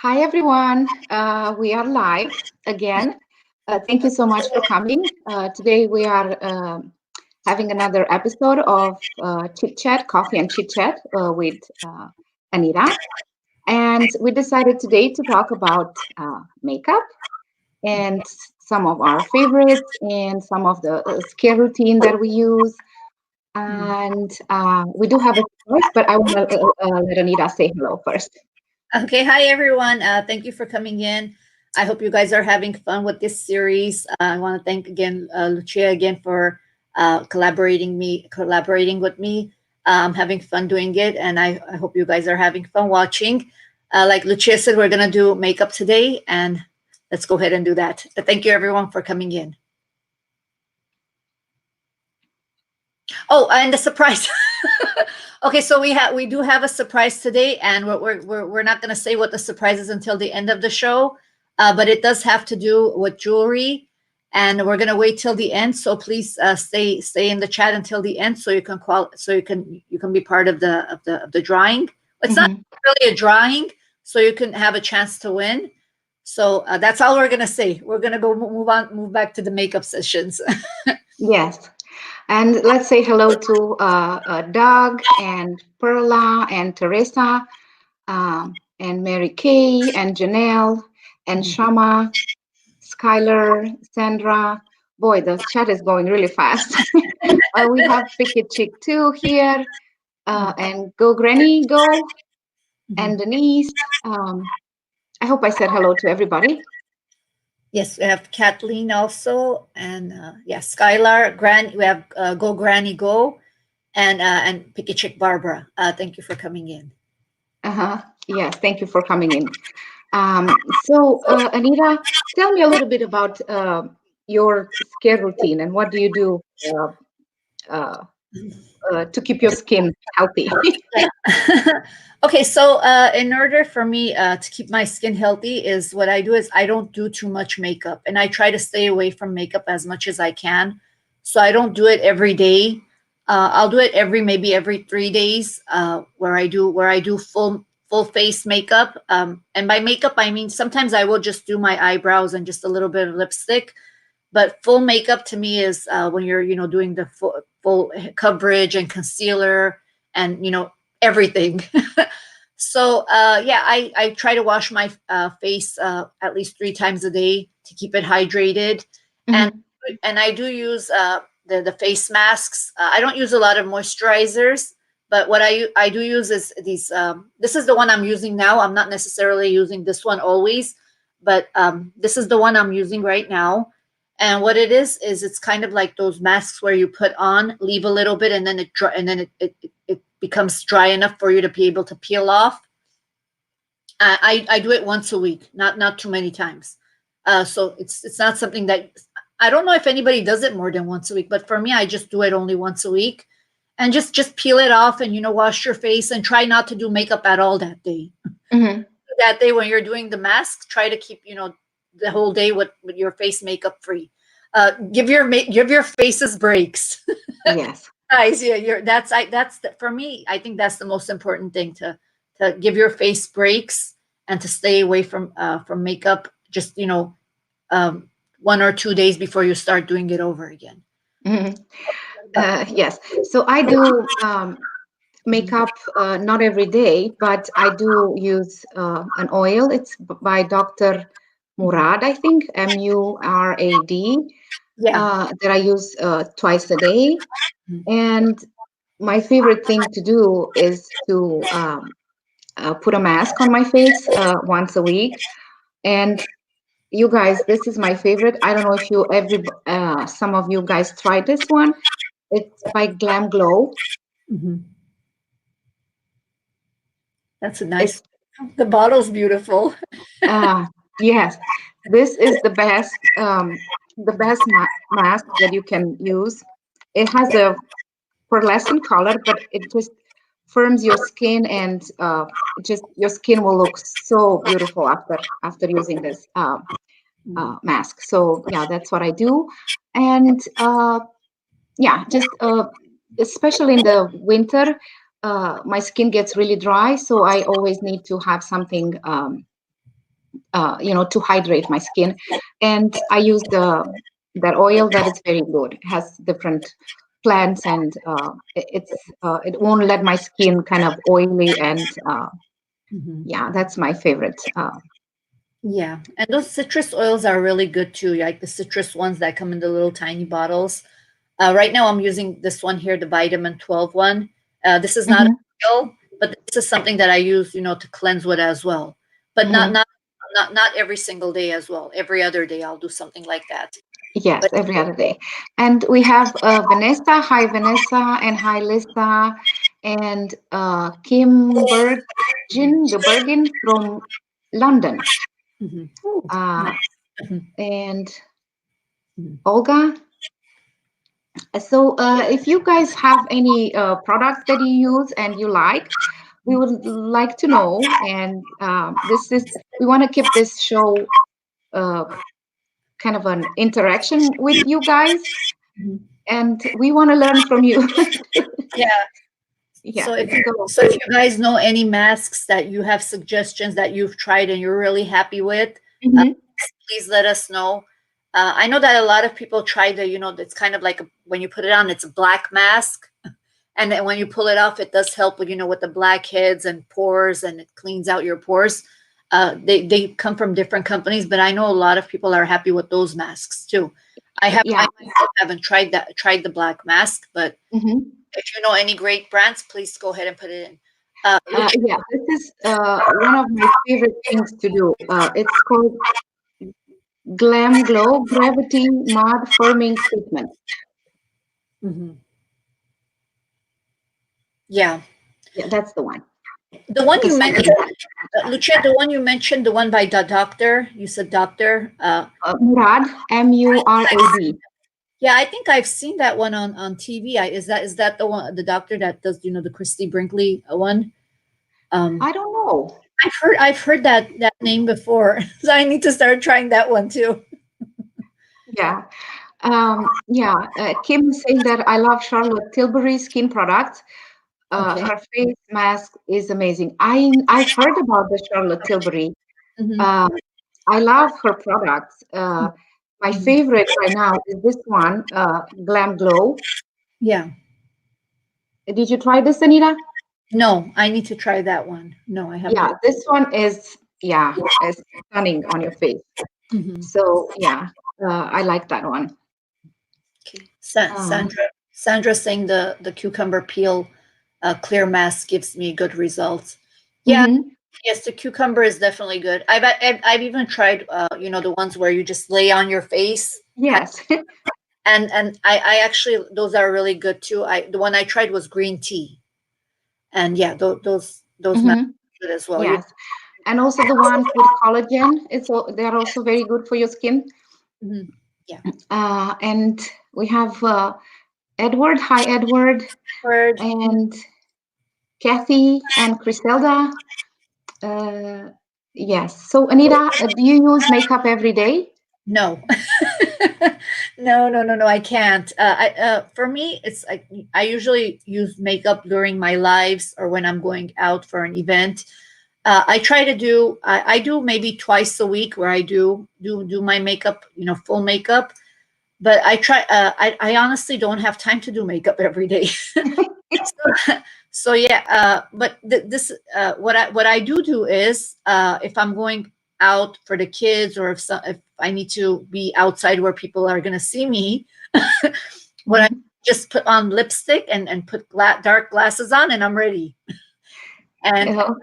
Hi, everyone. We are live again. Thank you so much for coming. Today, we are having another episode of Chit-Chat, Coffee and Chit-Chat with Anita. And we decided today to talk about makeup and some of our favorites and some of the skincare routine that we use. And we do have a surprise, but I want to let Anita say hello first. Okay, hi everyone. Thank you for coming in. I hope you guys are having fun with this series. I want to thank again Lucia again for collaborating with me. Having fun doing it, and I hope you guys are having fun watching. Like Lucia said, we're gonna do makeup today, and let's go ahead and do that. Thank you everyone for coming in. Oh, and the surprise. Okay, so we do have a surprise today, and we're not going to say what the surprise is until the end of the show, but it does have to do with jewelry, and we're going to wait till the end. So please stay in the chat until the end, so you can be part of the drawing. It's not Mhm. really a drawing, so you can have a chance to win. So that's all we're going to say. We're going to move back to the makeup sessions. Yes. And let's say hello to Doug and Perla and Teresa and Mary Kay and Janelle and Shama, Skylar, Sandra. Boy, the chat is going really fast. We have Picky Chick 2 here and Go Granny Go and Denise. I hope I said hello to everybody. Yes, we have Kathleen also, and yeah, Skylar, We have Go Granny Go, and Picky Chick Barbara. Thank you for coming in. Uh-huh. Yes, thank you for coming in. So, Anita, tell me a little bit about your skincare routine and what do you do uh, to keep your skin healthy? Okay, so in order for me to keep my skin healthy, is what I do is I don't do too much makeup, and I try to stay away from makeup as much as I can. So I don't do it every day. I'll do it maybe every 3 days, where I do full face makeup. And by makeup I mean sometimes I will just do my eyebrows and just a little bit of lipstick. But full makeup to me is when you're doing the full coverage and concealer and everything. So yeah, I try to wash my face at least 3 times a day to keep it hydrated, and Mhm. and I do use the face masks. I don't use a lot of moisturizers, but what I do use is these. This is the one I'm using now. I'm not necessarily using this one always, but this is the one I'm using right now. And what it is it's kind of like those masks where you put on, leave a little bit, and then it becomes dry enough for you to be able to peel off. I do it once a week, not too many times. So it's not something that I don't know if anybody does it more than once a week, but for me, I just do it only once a week, and just peel it off and wash your face and try not to do makeup at all that day. Mhm. That day when you're doing the mask, try to keep the whole day with your face makeup free. Give your faces breaks. Yes. Guys, yeah, for me. I think that's the most important thing, to give your face breaks and to stay away from makeup. Just 1 or 2 days before you start doing it over again. Mhm. Yes. So I do makeup not every day, but I do use an oil. It's by Dr. Murad, I think, Murad, Yeah. that I use twice a day. And my favorite thing to do is to put a mask on my face once a week. And you guys, this is my favorite. I don't know if some of you guys tried this one. It's by Glam Glow. Mhm. That's a It's nice. The bottle's beautiful. uh, yes, this is the best mask that you can use. It has a pearlescent color, but it just firms your skin and just your skin will look so beautiful after using this mask. So yeah, that's what I do, and yeah, just especially in the winter, my skin gets really dry, so I always need to have something. to hydrate my skin. And I use the that oil that is very good. It has different plants, and it won't let my skin kind of oily. And Mhm. yeah, that's my favorite. Yeah, and those citrus oils are really good too, like the citrus ones that come in the little tiny bottles. Right now, I'm using this one here, the vitamin 12 one. This is not Mhm. a oil, but this is something that I use, to cleanse with as well. But not Mhm. not not every single day as well. Every other day, I'll do something like that. Yes, But every other day. And we have Vanessa, hi Vanessa, and hi Lisa, and Kim Bergin from London, mhm. Ooh, uh, nice. Mhm, and mhm, Olga. So, if you guys have any products that you use and you like, we would like to know. And this is we want to keep this show uh, kind of an interaction with you guys, mhm. and we want to learn from you. Yeah. Yeah. So So. if you guys know any masks that you have suggestions that you've tried and you're really happy with, uh, Mhm. please let us know. I know that a lot of people try the, it's kind of like when you put it on, it's a black mask. And then when you pull it off, it does help with, with the blackheads and pores, and it cleans out your pores. They come from different companies, but I know a lot of people are happy with those masks too. I Yeah. myself haven't tried the black mask, but Mhm. if you know any great brands, please go ahead and put it in. Lucia, Yeah, this is one of my favorite things to do. It's called Glam Glow Gravity Mud Firming Treatment. mhm. Yeah, Yeah, that's the one. the one The you second mentioned, Lucia, the one you mentioned, the one by the doctor. You said doctor. Murad, Murad. Yeah, I think I've seen that one on TV. Is that the one, the doctor that does, the Christy Brinkley one? Um, I don't know. I've heard that name before, so I need to start trying that one too. Yeah. Yeah. Kim is saying that I love Charlotte Tilbury skin products. Okay. Her face mask is amazing. I've heard about the Charlotte Tilbury. Hmm. Um, I love her products. My Hmm. favorite right now is this one, Glam Glow. Yeah. Did you try this, Anita? No, I need to try that one. No, I have Yeah, not. this one is stunning on your face. Hmm. So yeah, I like that one. Okay. Um, Sandra saying the cucumber peel clear mask gives me good results. Yeah. mhm. Yes, the cucumber is definitely good. I've even tried, the ones where you just lay on your face, Yes. and I actually, those are really good too. The one I tried was green tea, and yeah, those masks Hmm. are good as well. Yes. And also the ones with collagen, they're also very good for your skin. Mhm. Yeah. And we have Edward. Hi, Edward. Heard. And Kathy and Criselda. Uh, yes. So, Anita, do you use makeup every day? No. No, I can't. For me, it's like I usually use makeup during my lives or when I'm going out for an event. I try to do. I do maybe twice a week where I do my makeup, full makeup. But I try. I honestly don't have time to do makeup every day. so, so yeah. But this what I do is if I'm going out for the kids, or if I need to be outside where people are gonna see me, what I Mhm. just put on lipstick and put dark glasses on, and I'm ready. And Uh,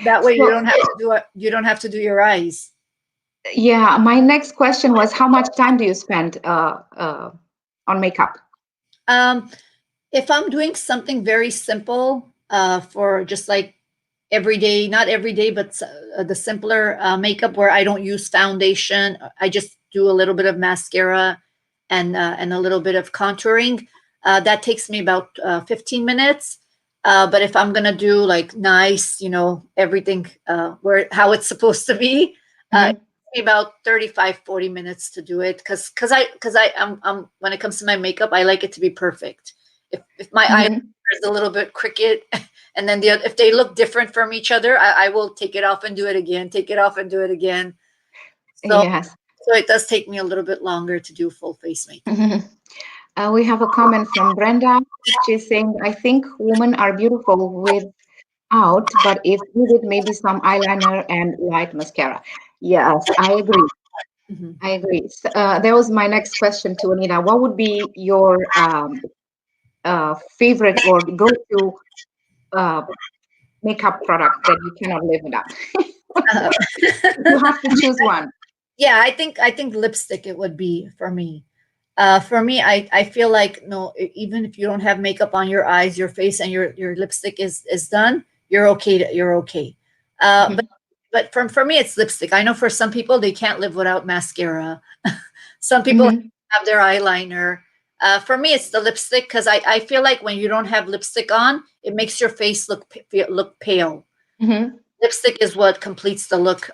that way you so, don't have to do it. You don't have to do your eyes. yeah, my next question was how much time do you spend on makeup? Um, if I'm doing something very simple, for just like every day, not every day, but the simpler makeup where I don't use foundation, I just do a little bit of mascara and a little bit of contouring. That takes me about 15 minutes. But if I'm gonna do like nice, everything where how it's supposed to be, it Mhm. takes me about 35, 40 minutes to do it. Because I'm when it comes to my makeup, I like it to be perfect. If my eye Mhm. is a little bit crooked, and then if they look different from each other, I will take it off and do it again, take it off and do it again. So Yes. it does take me a little bit longer to do full face makeup. We have a comment from Brenda. She's saying, I think women are beautiful without, but if needed, maybe some eyeliner and light mascara. Yes, I agree. Hmm. I agree. That was my next question to Anita. What would be your favorite or go-to uh, makeup product that you cannot live without? Uh, You have to choose one. yeah, I think lipstick it would be for me. For me, I feel like no, even if you don't have makeup on your eyes, your face, and your lipstick is done, you're okay. You're okay. But Mhm. for me, it's lipstick. I know for some people they can't live without mascara. Some people Mhm. have their eyeliner. For me, it's the lipstick because I feel like when you don't have lipstick on, it makes your face look pale. Mhm. Lipstick is what completes the look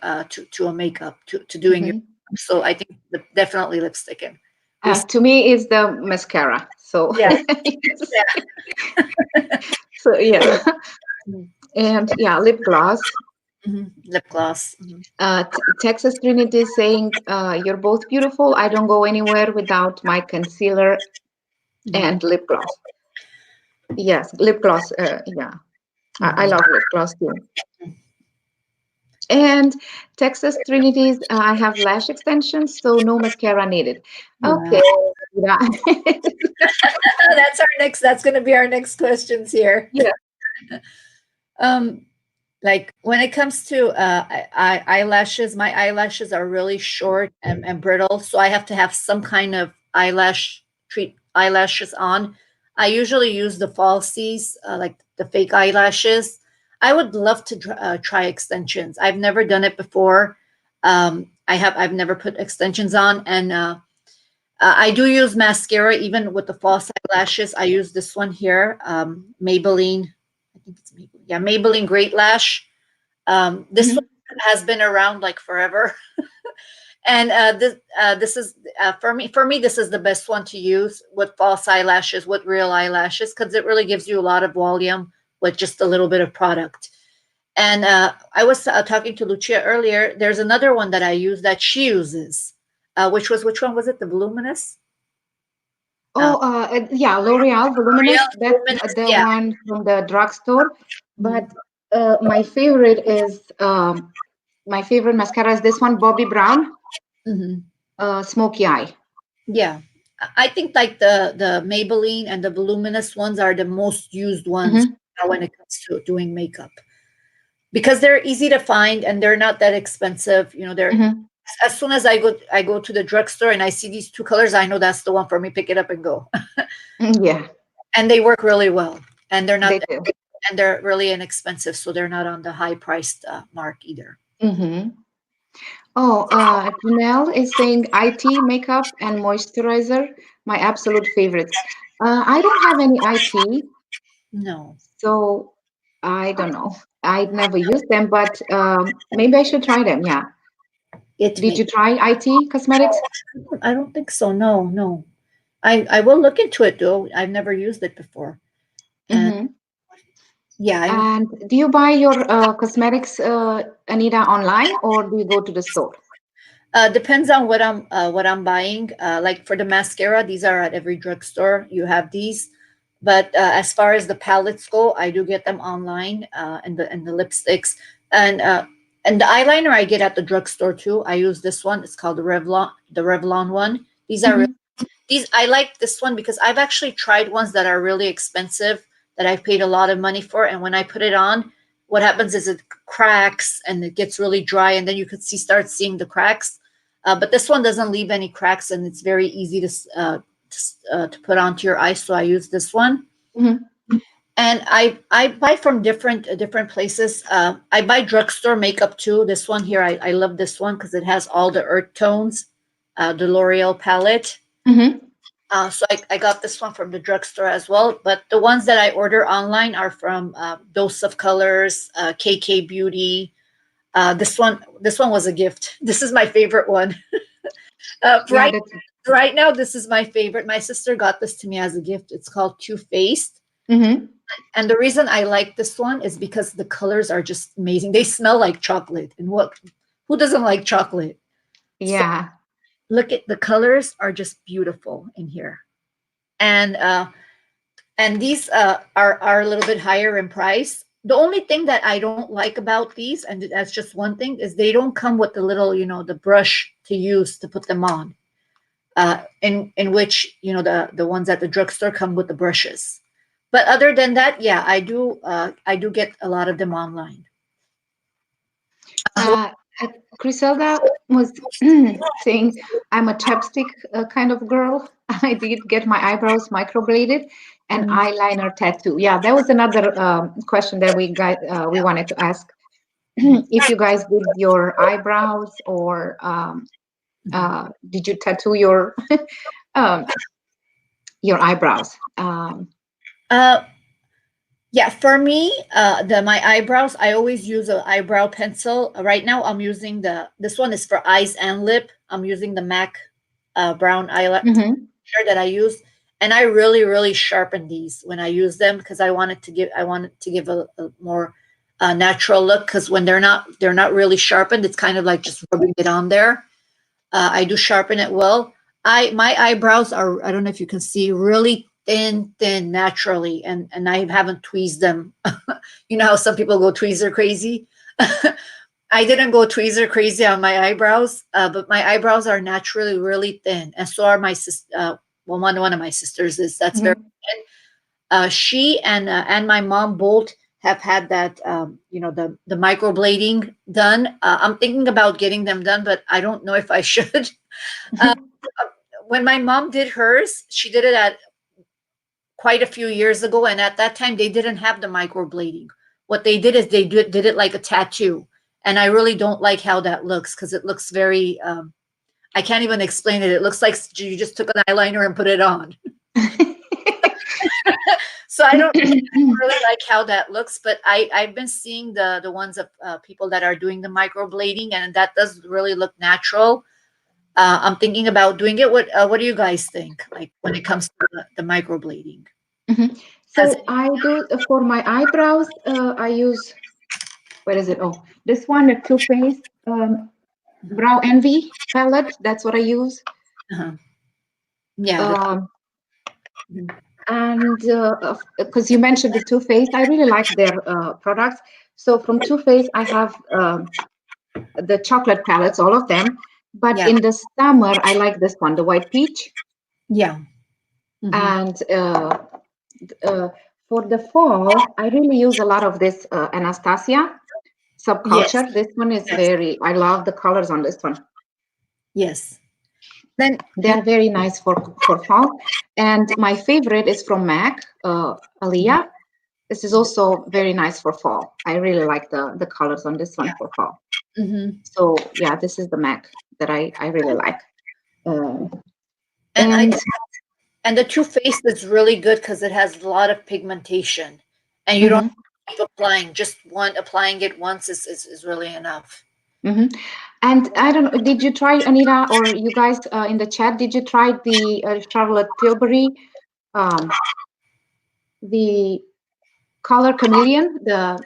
to a makeup to doing your. Mhm. So I think definitely lipstick and we. To me, is the mascara. So, Yeah, yes. yeah. So yeah, and yeah, lip gloss. Lip gloss. Texas Trinity is saying, "You're both beautiful. I don't go anywhere without my concealer Mhm. and lip gloss." Yes, lip gloss. Yeah, I Mhm. love lip gloss too. And Texas Trinities, I have lash extensions, so no mascara needed. Wow. Okay. Yeah. That's going to be our next questions here. Yeah. Um, like when it comes to eyelashes, my eyelashes are really short and brittle, so I have to have some kind of treat eyelashes on. I usually use the falsies, like the fake eyelashes. I would love to try extensions. I've never done it before. I've never put extensions on, and I do use mascara even with the false eyelashes. I use this one here, Maybelline. I think it's Maybelline. Yeah, Maybelline Great Lash. This one Mhm. has been around like forever, and this is for me. For me, this is the best one to use with false eyelashes, with real eyelashes, because it really gives you a lot of volume with just a little bit of product. And I was talking to Lucia earlier. There's another one that I use that she uses, which one was it? The voluminous. Uh, Oh, yeah, L'Oreal Voluminous. L'Oreal That's voluminous. the Yeah. one from the drugstore. Mhm. But my favorite mascara is this one, Bobbi Brown, Mhm. Smoky Eye. Yeah. I think like the Maybelline and the voluminous ones are the most used ones Hmm. when it comes to doing makeup because they're easy to find and they're not that expensive. They're Hmm. as soon as I go to the drugstore and I see these two colors, I know that's the one for me. Pick it up and go. Yeah, And they work really well, and they do. they're really inexpensive, so they're not on the high priced mark either. Hmm. Oh, Janelle is saying IT makeup and moisturizer, my absolute favorites. I don't have any IT, No, so I don't know. I never use them, but maybe I should try them. Yeah. it Did may. you try IT cosmetics? I don't think so. No, no. I will look into it though. I've never used it before, and Hmm. yeah, I will. And do you buy your cosmetics, Anita, online or do you go to the store? Depends on what I'm buying. Like for the mascara, these are at every drugstore. You have these, but as far as the palettes go, I do get them online. And the lipsticks and the eyeliner I get at the drugstore too. I use this one. It's called the Revlon one. These are Hmm. these I like this one because I've actually tried ones that are really expensive that I've paid a lot of money for, and when I put it on, what happens is it cracks and it gets really dry, and then you could start seeing the cracks. But this one doesn't leave any cracks, and it's very easy to put onto your eyes. So I use this one, Hmm. and I buy from different places. I buy drugstore makeup too. This one here, I love this one because it has all the earth tones, the L'Oreal palette. Hmm. So I got this one from the drugstore as well. But the ones that I order online are from Dose of Colors, KK Beauty. This one was a gift. This is my favorite one. Yeah, Right, that's. right now, this is my favorite. My sister got this to me as a gift. It's called Too Faced, Hmm. and the reason I like this one is because the colors are just amazing. They smell like chocolate, and who doesn't like chocolate? So Yeah. look at the colors are just beautiful in here. And these are a little bit higher in price. The only thing that I don't like about these, and that's just one thing, is they don't come with the little, the brush to use to put them on. In which the ones at the drugstore come with the brushes. But other than that, yeah, I do get a lot of them online. Uh, Uh, Griselda was saying, I'm a chapstick kind of girl. I did get my eyebrows microbladed and mhm, eyeliner tattoo. Yeah, that was another question that we wanted to ask. mhm, If you guys did your eyebrows or mhm. did you tattoo um, your eyebrows? Uh, yeah, for me, the my eyebrows, I always use an eyebrow pencil. Right now, I'm using this one is for eyes and lip. I'm using the MAC brown eyeliner Mhm. that I use, and I really, really sharpen these when I use them because I wanted to give a more natural look. Because when they're not really sharpened, it's kind of like just rubbing it on there. I do sharpen it well. My eyebrows are, I don't know if you can see, really thin, thin naturally, and I haven't tweezed them. You know how some people go tweezer crazy. I didn't go tweezer crazy on my eyebrows, but my eyebrows are naturally really thin, and so are my sis. Well, one of my sisters is that's very Mhm. thin. She and my mom both have had that the microblading done. I'm thinking about getting them done, but I don't know if I should. Uh, when my mom did hers, she did it at quite a few years ago, and at that time they didn't have the microblading. What they did is they did it like a tattoo, and I really don't like how that looks because it looks very. I can't even explain it. It looks like you just took an eyeliner and put it on. So I don't really like how that looks, but I've been seeing the ones of people that are doing the microblading, and that does really look natural. I'm thinking about doing it. What do you guys think? Like when it comes to the microblading, Mhm. has So I do for my eyebrows. I use, where is it? Oh, this one, the Too Faced Brow Envy palette. That's what I use. uh yeah, Um, mhm, and because you mentioned the Too Faced, I really like their products. So from Too Faced, I have the chocolate palettes, all of them. But yeah, in the summer, I like this one, the white peach. yeah, hmm, And uh, for the fall, I really use a lot of this Anastasia yes, subculture. This one is yes, very, I love the colors on this one. yes. Then They are very nice for fall. And my favorite is from MAC, Aliyah. This is also very nice for fall. I really like the colors on this one for fall. hmm So yeah, this is the MAC that I really like. Uh, and I and and the Too Faced is really good because it has a lot of pigmentation, and you don't mhm, keep applying. Just one applying it once is really enough. mhm. And I don't know, did you try, Anita, or you guys in the chat, did you try the Charlotte Tilbury, um, the color chameleon, the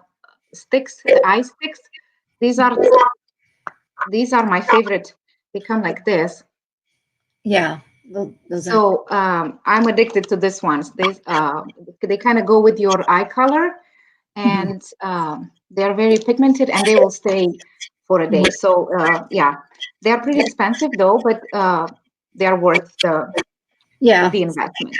sticks, the eye sticks? These are these are my favorite. They come like this. Yeah, those are. So I'm addicted to this ones. They kind of go with your eye color, Mhm. and they're very pigmented, and they will stay for a day. So yeah, they're pretty expensive though, but they're worth Yeah. the investment.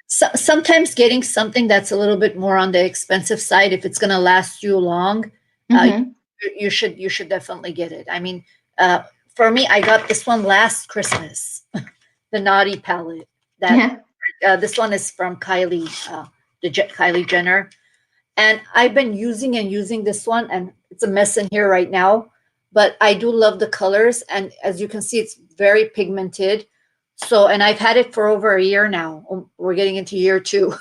So, sometimes getting something that's a little bit more on the expensive side, if it's going to last you long, uh, Hmm. you should definitely get it. I mean, uh, for me, I got this one last Christmas, the Naughty palette. That Yeah. this one is from Kylie, Kylie Jenner, and I've been using and using this one, and it's a mess in here right now. But I do love the colors, and as you can see, it's very pigmented. So, and I've had it for over a year now. We're getting into year two.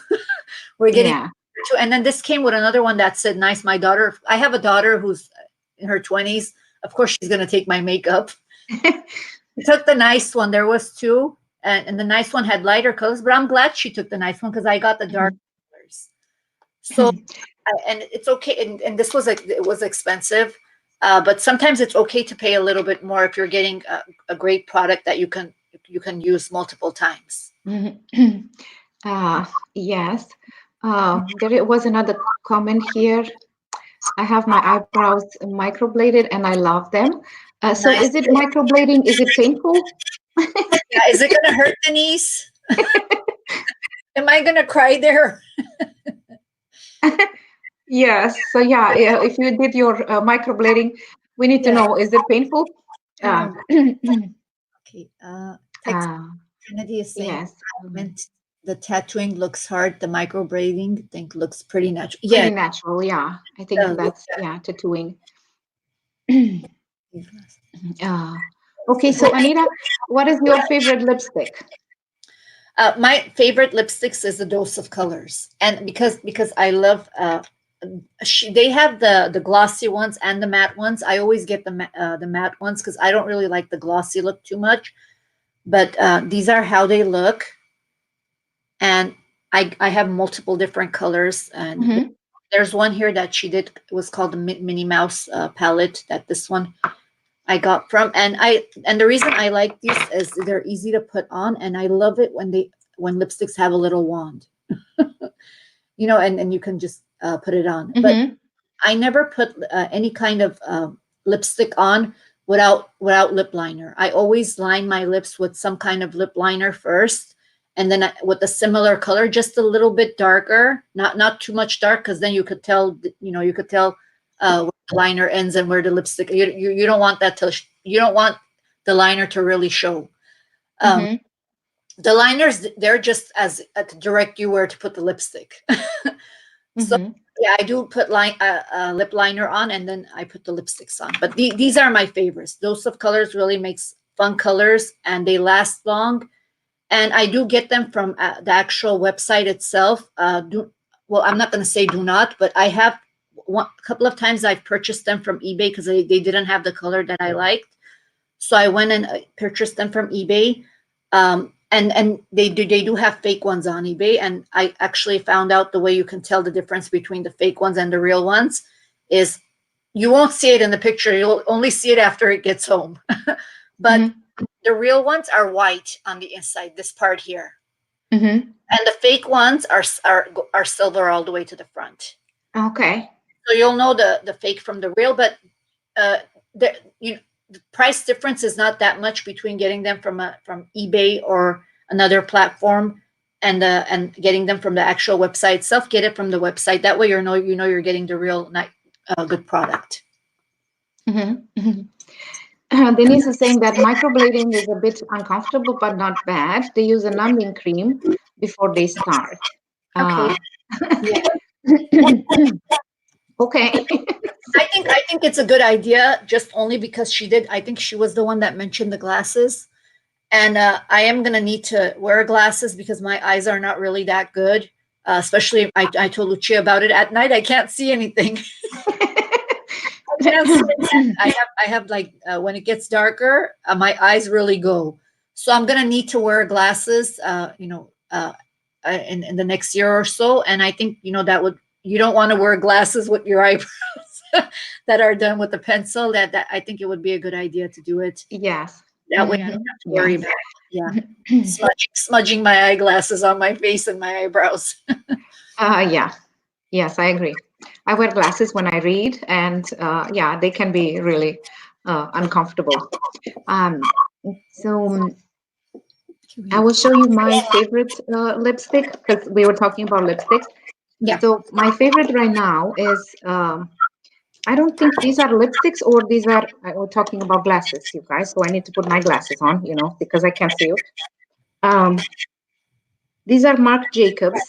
We're getting Yeah. to, and then this came with another one that said, "Nice." My daughter, I have a daughter who's in her 20s. Of course, she's gonna take my makeup. She took the nice one. There was two, and the nice one had lighter colors. But I'm glad she took the nice one because I got the dark colors. So and it's okay. And this was like it was expensive, But sometimes it's okay to pay a little bit more if you're getting a great product that you can use multiple times. Yes. There was another comment here. I have my eyebrows microbladed and I love them. So Nice. is it microblading? Is it painful? Yeah, is it gonna hurt, Denise? Am I gonna cry there? Yes. So yeah, if you did your microblading, we need to Yeah. know, is it painful? Uh, Okay. Text uh, Trinity is saying yes. comment the tattooing looks hard. The microblading think looks pretty natural. Yeah. Pretty natural. Yeah. I It think does. that's, yeah, tattooing. Yeah. Uh, okay. So Anita, what is your favorite lipstick? My favorite lipsticks is the Dose of Colors, and because I love they have the glossy ones and the matte ones. I always get the matte ones because I don't really like the glossy look too much. But these are how they look, and I have multiple different colors. And Mm-hmm. there's one here that she did. It was called the Minnie Mouse palette. That this one I got from, and the reason I like these is they're easy to put on, and I love it when lipsticks have a little wand, and you can just put it on. But Mm-hmm. I never put any kind of lipstick on without lip liner. I always line my lips with some kind of lip liner first, and then with a similar color, just a little bit darker, not too much dark, because then you could tell, you could tell where the liner ends and where the lipstick. You don't want that you don't want the liner to really show. Um, Mm-hmm. the liners, they're just as to direct you where to put the lipstick. So Mm-hmm. yeah, I do put lip liner on, and then I put the lipsticks on. But these are my favorites. Dose of Colors really makes fun colors, and they last long. And I do get them from the actual website itself. I'm not going to say do not, but I have a couple of times I've purchased them from eBay because they didn't have the color that I liked. So I went and purchased them from eBay. And they do have fake ones on eBay. And I actually found out the way you can tell the difference between the fake ones and the real ones is you won't see it in the picture. You'll only see it after it gets home. But Mm-hmm. the real ones are white on the inside, this part here. Mm-hmm. And the fake ones are silver all the way to the front. Okay. So you'll know the fake from the real, but uh, the the price difference is not that much between getting them from eBay or another platform and getting them from the actual website itself. Get it from the website. That way you know you're getting the real good product. Mm-hmm. Denise is saying that microblading is a bit uncomfortable, but not bad. They use a numbing cream before they start. Okay. Uh, Yeah. okay. I think it's a good idea just only because I think she was the one that mentioned the glasses. And I am going to need to wear glasses because my eyes are not really that good. Especially, I told Lucia about it at night. I can't see anything. I can't see anything. I have like when it gets darker, my eyes really go. So I'm going to need to wear glasses. In the next year or so. And I think you don't want to wear glasses with your eyebrows that are done with a pencil. That I think it would be a good idea to do it. Yes. That way I don't Hmm. have to worry Yes. about smudging my eyeglasses on my face and my eyebrows. Yeah. Yes, I agree. I wear glasses when I read, and yeah, they can be really uncomfortable. Um, so I will show you my favorite lipstick because we were talking about lipsticks. Yeah. So my favorite right now is I don't think these are lipsticks or these are we're talking about glasses, you guys. So I need to put my glasses on, because I can't see you. Um, these are Marc Jacobs,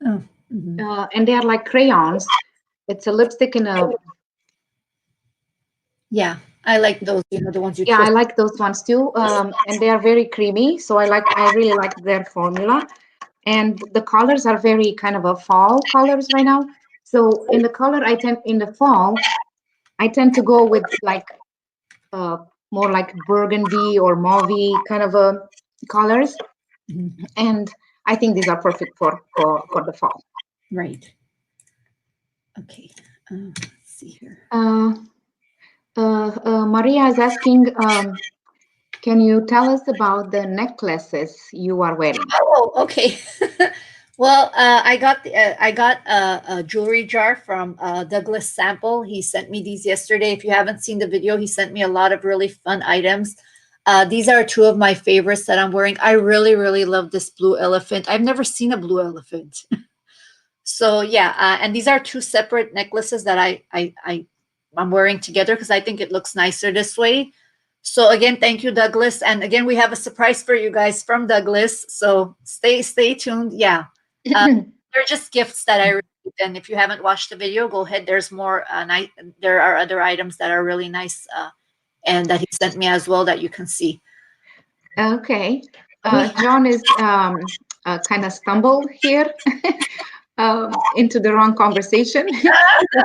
Oh, mhm. and they are like crayons. It's a lipstick in a Yeah. I like those, the ones you yeah, I twist. like those ones too. And they are very creamy, so I really like their formula. And the colors are very kind of a fall colors right now. So in the fall, I tend to go with like uh, more like burgundy or mauve kind of colors, Mhm. and I think these are perfect for the fall. Right. Okay. Let's see here. Maria is asking, can you tell us about the necklaces you are wearing? Oh, okay. Well, I got a jewelry jar from Douglas Sample. He sent me these yesterday. If you haven't seen the video, he sent me a lot of really fun items. These are two of my favorites that I'm wearing. I really, really love this blue elephant. I've never seen a blue elephant. So yeah, and these are two separate necklaces that I'm wearing together because I think it looks nicer this way. So again, thank you, Douglas. And again, we have a surprise for you guys from Douglas. So stay tuned. Yeah, uh, they're just gifts that I received. And if you haven't watched the video, go ahead. There's more. There are other items that are really nice, and that he sent me as well that you can see. Okay. John is kind of stumbled here into the wrong conversation.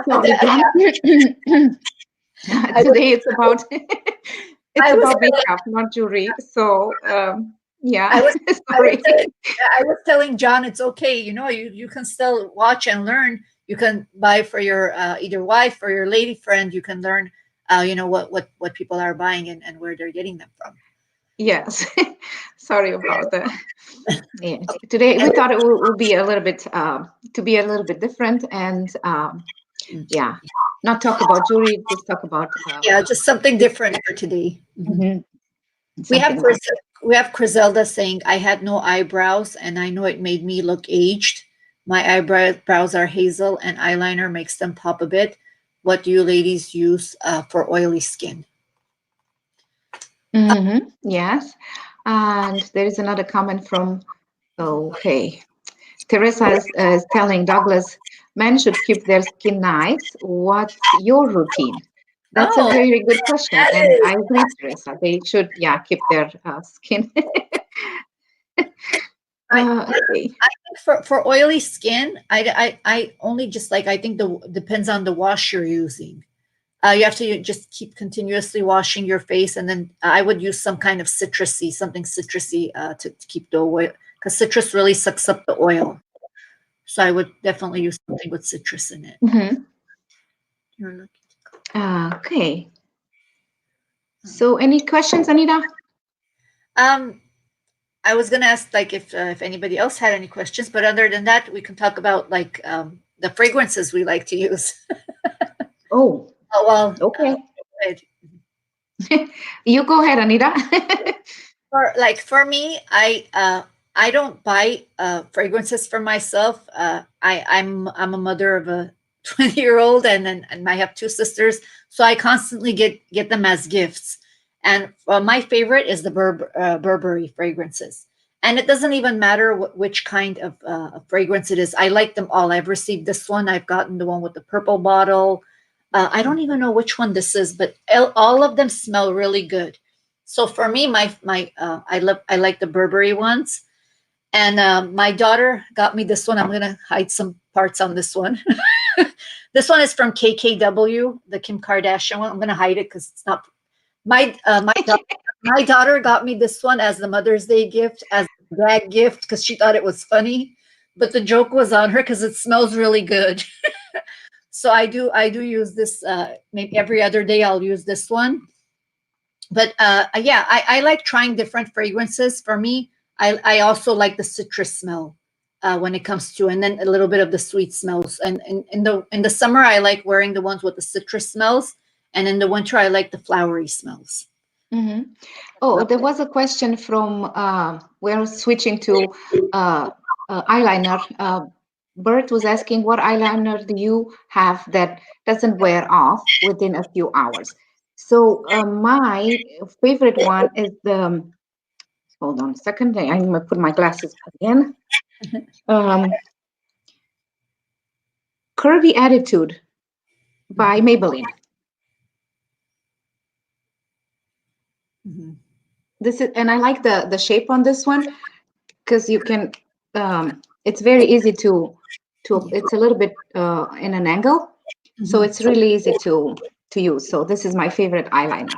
Sorry, John. Today it's about it's I was about makeup, not jewelry. So yeah, I was sorry. I was telling John it's okay. You know, you can still watch and learn. You can buy for your either wife or your lady friend. You can learn, you know, what people are buying and where they're getting them from. Yes, sorry about that. Yeah, today we thought it would be a little bit to be a little bit different and yeah, not talk about jewelry, just talk about Yeah, just something different for today. mhm, We have something like We have Griselda saying, "I had no eyebrows, and I know it made me look aged. My eyebrows are hazel, and eyeliner makes them pop a bit. What do you ladies use for oily skin?" yes. And there is another comment from okay. Teresa is telling Douglas, men should keep their skin nice. What's your routine? That's a Oh, very good question, that and is. I agree, Teresa. They should, yeah, keep their skin. I, Okay. I think for oily skin, I only just like I think the depends on the wash you're using. You have to just keep continuously washing your face, and then I would use some kind of citrusy, something citrusy to keep the oil because citrus really sucks up the oil. So I would definitely use something with citrus in it. Mhm. You're looking. Okay. So, any questions, Anita? Um, I was gonna ask like if anybody else had any questions, but other than that, we can talk about like the fragrances we like to use. Oh, Oh well, okay. good. You go ahead, Anita. For me, I don't buy fragrances for myself. I'm a mother of a 20-year-old and I have two sisters, so I constantly get them as gifts. And my favorite is the Burberry fragrances. And it doesn't even matter which kind of fragrance it is. I like them all. I've received this one. I've gotten the one with the purple bottle. I don't even know which one this is, but all of them smell really good. So for me, my I like the Burberry ones, and my daughter got me this one. I'm gonna hide some parts on this one. This one is from KKW, the Kim Kardashian one. I'm gonna hide it because it's not my daughter got me this one as the Mother's Day gift, as a gag gift because she thought it was funny, but the joke was on her because it smells really good. So I do use this maybe every other day. I'll use this one, but yeah, I like trying different fragrances. For me, I also like the citrus smell when it comes to, and then a little bit of the sweet smells. And in the summer, I like wearing the ones with the citrus smells, and in the winter, I like the flowery smells. Hmm. Oh, there was a question from, we're switching to eyeliner. Bert was asking, what eyeliner do you have that doesn't wear off within a few hours? So my favorite one is the, hold on a second, I'm going to put my glasses again. Um, Curvy Attitude by Maybelline. Mhm. This is, and I like the shape on this one because you can, it's very easy to, it's a little bit in an angle, so Mhm. it's really easy to use. So this is my favorite eyeliner.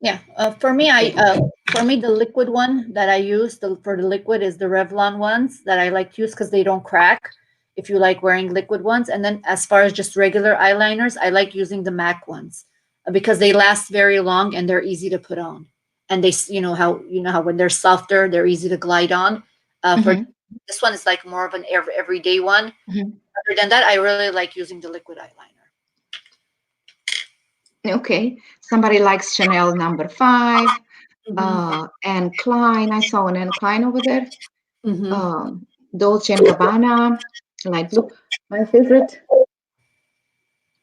Yeah, for me the liquid one that I use for the liquid is the Revlon ones that I like to use because they don't crack. if you like wearing liquid ones. And then as far as just regular eyeliners, I like using the MAC ones because they last very long and they're easy to put on. And they, you know how when they're softer, they're easy to glide on. For Mm-hmm. this one is like more of an everyday one. Mm-hmm. Other than that, I really like using the liquid eyeliner. Okay. Somebody likes Chanel number 5. Mm-hmm. And Klein. I saw an Anne Klein over there. Mm-hmm. Dolce and Gabbana, light blue. My favorite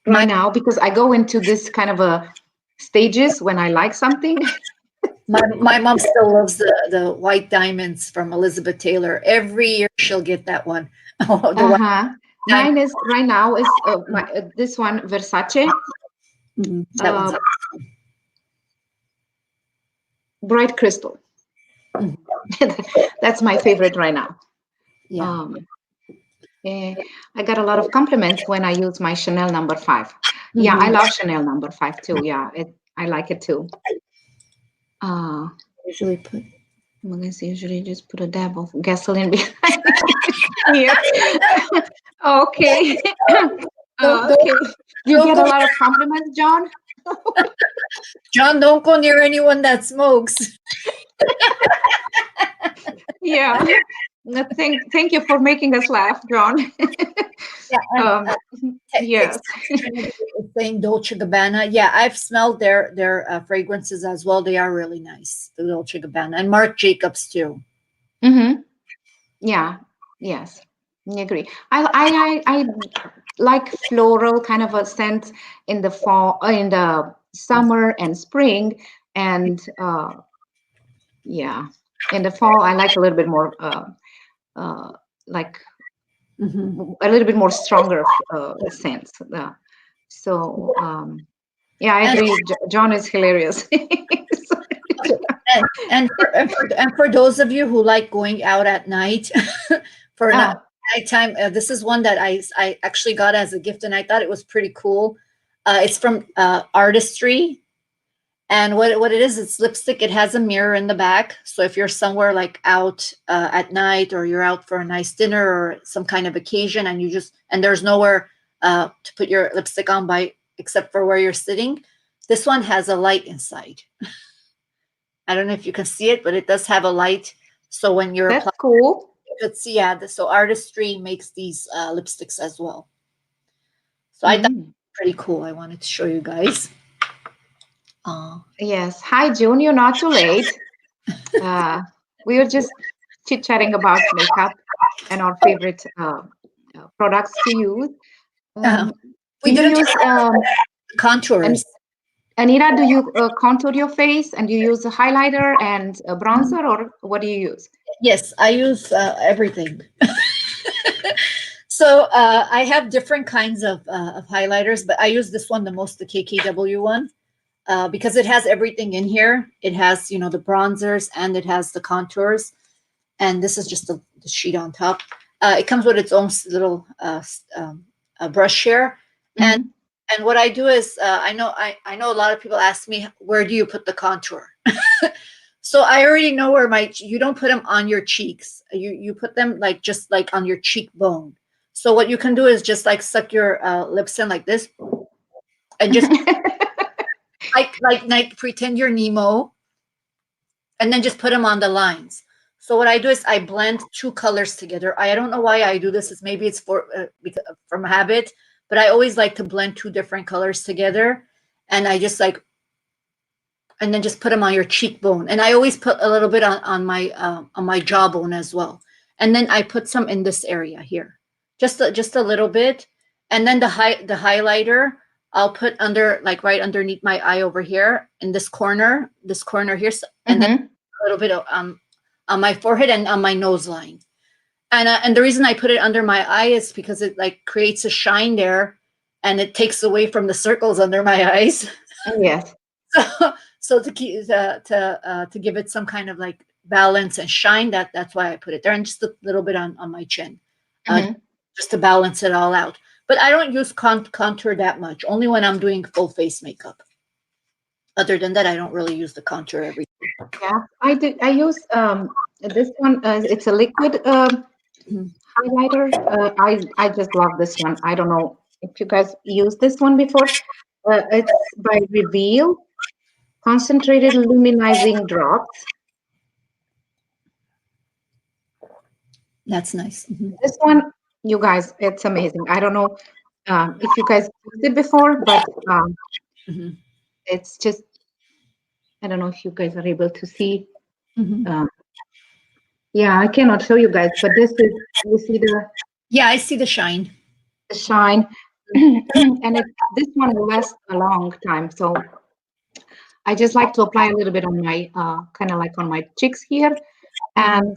right My now, because I go into this kind of a stages when I like something. my mom still loves the white diamonds from Elizabeth Taylor. Every year she'll get that one. Oh, the white Uh-huh. diamond. Mine is right now is this one Versace, That one's uh, up. bright crystal. Mhm. That's my favorite right now. Yeah. Um, I got a lot of compliments when I use my Chanel number 5. Yeah, I Mhm. love Chanel number 5 too. Yeah, I like it too. Uh, Usually put. I guess usually just put a dab of gasoline behind here. Okay. Don't don't Okay. Do you don't get go, a lot of compliments, John? John. Don't go near anyone that smokes. Yeah. Thank you for making us laugh, John. Yeah, and um, yes. Trinity is saying Dolce Gabbana. Yeah, I've smelled their fragrances as well. They are really nice. The Dolce Gabbana and Marc Jacobs too. Mm-hmm. Yeah. Yes. I agree. I like floral kind of a scent in the fall, in the summer and spring, and yeah, in the fall I like a little bit more uh, like Hmm. a little bit more stronger scents. So yeah, I And agree. John is hilarious. okay, and for those of you who like going out at night for Oh, nighttime, this is one that I actually got as a gift, and I thought it was pretty cool. It's from Artistry. And what it is, it's lipstick. It has a mirror in the back. So if you're somewhere like out at night, or you're out for a nice dinner or some kind of occasion, and there's nowhere to put your lipstick on by except for where you're sitting, this one has a light inside. I don't know if you can see it, but it does have a light. So when you're that's applying, cool. you could see, yeah. So Artistry makes these lipsticks as well. So I thought it Mm. was pretty cool. I wanted to show you guys. Uh, Yes. Hi, June. You're not too late. Uh, we were just chit-chatting about makeup and our favorite products to use. uh, Um, do we you didn't talk use about and contours. Anita? Do you contour your face and you use a highlighter and a bronzer, or what do you use? Yes, I use everything. So I have different kinds of highlighters, but I use this one the most, the KKW one, because it has everything in here. It has, the bronzers, and it has the contours. And this is just the sheet on top. It comes with its own little brush here. And Hmm. and what I do is, I know a lot of people ask me, where do you put the contour? So I already know where you don't put them on your cheeks. You put them like just like on your cheekbone. So what you can do is just like suck your lips in like this, and just like pretend you're Nemo, and then just put them on the lines. So what I do is I blend two colors together. I don't know why I do this. Maybe it's because from habit, but I always like to blend two different colors together, and I just like, and then just put them on your cheekbone. And I always put a little bit on my jawbone as well. And then I put some in this area here, just a little bit. And then the highlighter I'll put under, like right underneath my eye over here in this corner here, and then Hmm. a little bit on my forehead and on my nose line. And the reason I put it under my eye is because it like creates a shine there, and it takes away from the circles under my eyes. Yes. So to keep to give it some kind of like balance and shine, that's why I put it there, and just a little bit on my chin, uh, Hmm. just to balance it all out. But I don't use contour that much. Only when I'm doing full face makeup. Other than that, I don't really use the contour every. Yeah, I do. I use this one. It's a liquid highlighter. I just love this one. I don't know if you guys used this one before. It's by Reveal Concentrated Luminizing Drops. That's nice. This one, you guys, it's amazing. I don't know if you guys used it before, but Hmm. it's just, I don't know if you guys are able to see. Hmm. Um, yeah, I cannot show you guys, but this is, you see Yeah, I see the shine. the shine. And this one will last a long time. So I just like to apply a little bit on my, kind of like on my cheeks here. Hmm. And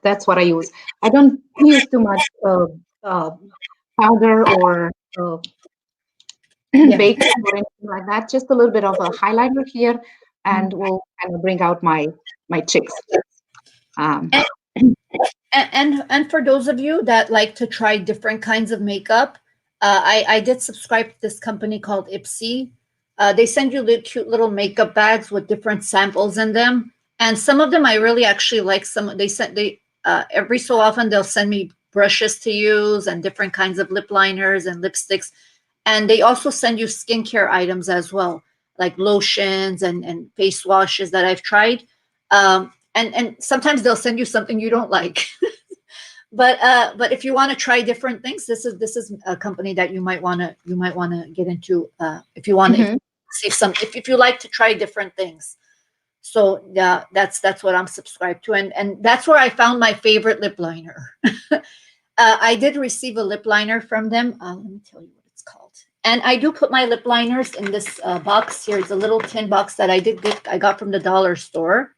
that's what I use. I don't use too much uh, powder or Yeah. baking or anything like that. Just a little bit of a highlighter here, and will kind of bring out my cheeks. Um, And for those of you that like to try different kinds of makeup, I did subscribe to this company called Ipsy. They send you cute little makeup bags with different samples in them, and some of them I really actually like. Some they every so often they'll send me brushes to use and different kinds of lip liners and lipsticks, and they also send you skincare items as well, like lotions and face washes that I've tried. And sometimes they'll send you something you don't like. But if you want to try different things, this is a company that you might want to get into, if you want to mhm. see some, if you like to try different things. So yeah, that's what I'm subscribed to, and that's where I found my favorite lip liner. I did receive a lip liner from them. Let me tell you what it's called. And I do put my lip liners in this box here. It's a little tin box that I got from the dollar store,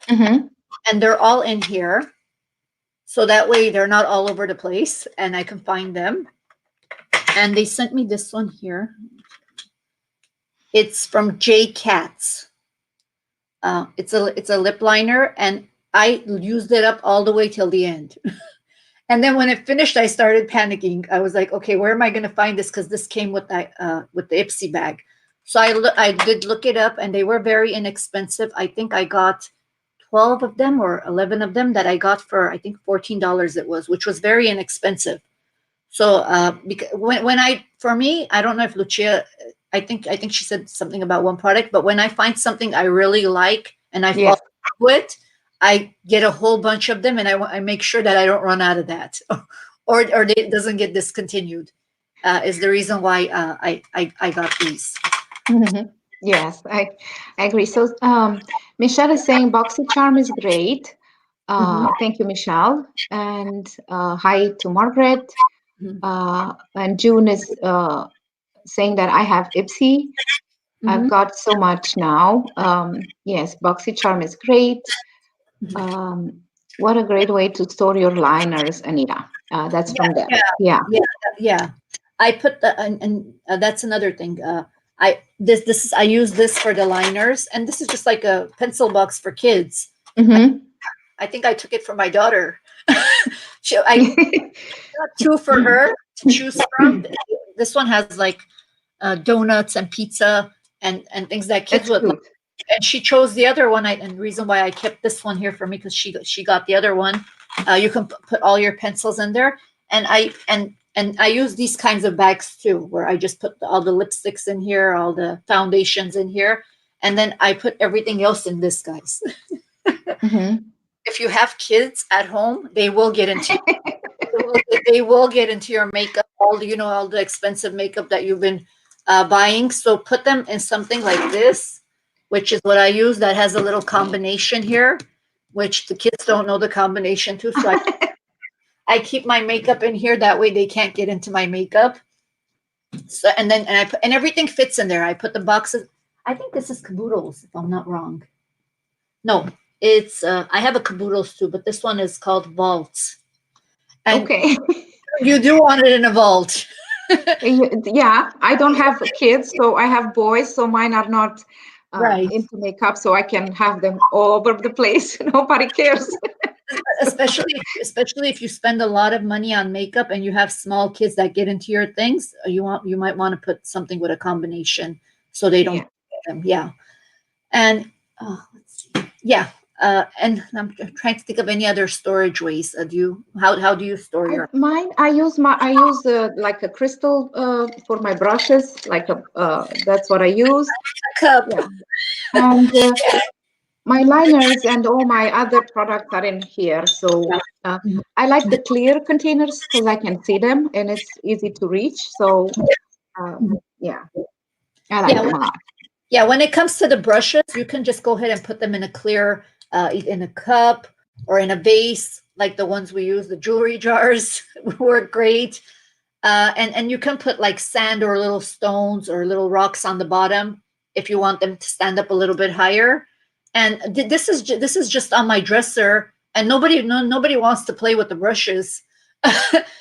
Mhm. and they're all in here. So that way they're not all over the place and I can find them. And they sent me this one here. It's from J Cats. It's a lip liner, and I used it up all the way till the end. And then when it finished, I started panicking. I was like, okay, where am I going to find this? Because this came with the Ipsy bag. So I did look it up, and they were very inexpensive. I think I got 12 of them or 11 of them that I got for, I think, $14 it was, which was very inexpensive. So because when I for me, I don't know if Lucia, I think she said something about one product, but when I find something I really like and I fall Yes. with, I get a whole bunch of them, and I make sure that I don't run out of that, or it doesn't get discontinued. Is the reason why I got these. Mhm. Yes, I agree. So Michelle is saying BoxyCharm is great. Hmm. Thank you, Michelle. And hi to Margaret. Hmm. And June is saying that I have Ipsy. I've Hmm. got so much now. Yes, BoxyCharm is great. Um, what a great way to store your liners, Anita. That's Yeah, from them. yeah, Yeah. yeah, yeah. I put the and that's another thing. I use this for the liners, and this is just like a pencil box for kids. Mm-hmm. I think I took it from my daughter. I got two for her to choose from. This one has like donuts and pizza and things that kids That's would like. cute. And she chose the other one. And the reason why I kept this one here for me, because she got the other one. You can put all your pencils in there, and I use these kinds of bags too, where I just put all the lipsticks in here, all the foundations in here, and then I put everything else in this, guys. Mm-hmm. If you have kids at home, they will get into they will get into your makeup, all the expensive makeup that you've been buying. So put them in something like this, which is what I use. That has a little combination here, which the kids don't know the combination to. So I keep my makeup in here. That way they can't get into my makeup. So and everything fits in there. I put the boxes. I think this is caboodles, if I'm not wrong. No, it's I have a caboodles too, but this one is called vaults. And Okay. you do want it in a vault. Yeah, I don't have kids, so I have boys, so mine are not Right. into makeup, so I can have them all over the place. Nobody cares. Especially if you spend a lot of money on makeup and you have small kids that get into your things, you might want to put something with a combination so they don't Yeah. get them. Yeah. And let's see. Yeah. And I'm trying to think of any other storage ways. How do you store your Mine, I use like a crystal for my brushes, like a that's what I use. cup? Yeah, and my liners and all my other products are in here. So I like the clear containers because I can see them and it's easy to reach. So yeah, I like Yeah, them a lot. yeah. When it comes to the brushes, you can just go ahead and put them in a clear, in a cup or in a vase, like the ones we use. The jewelry jars work great. And you can put like sand or little stones or little rocks on the bottom if you want them to stand up a little bit higher. And this is just on my dresser, and nobody wants to play with the brushes,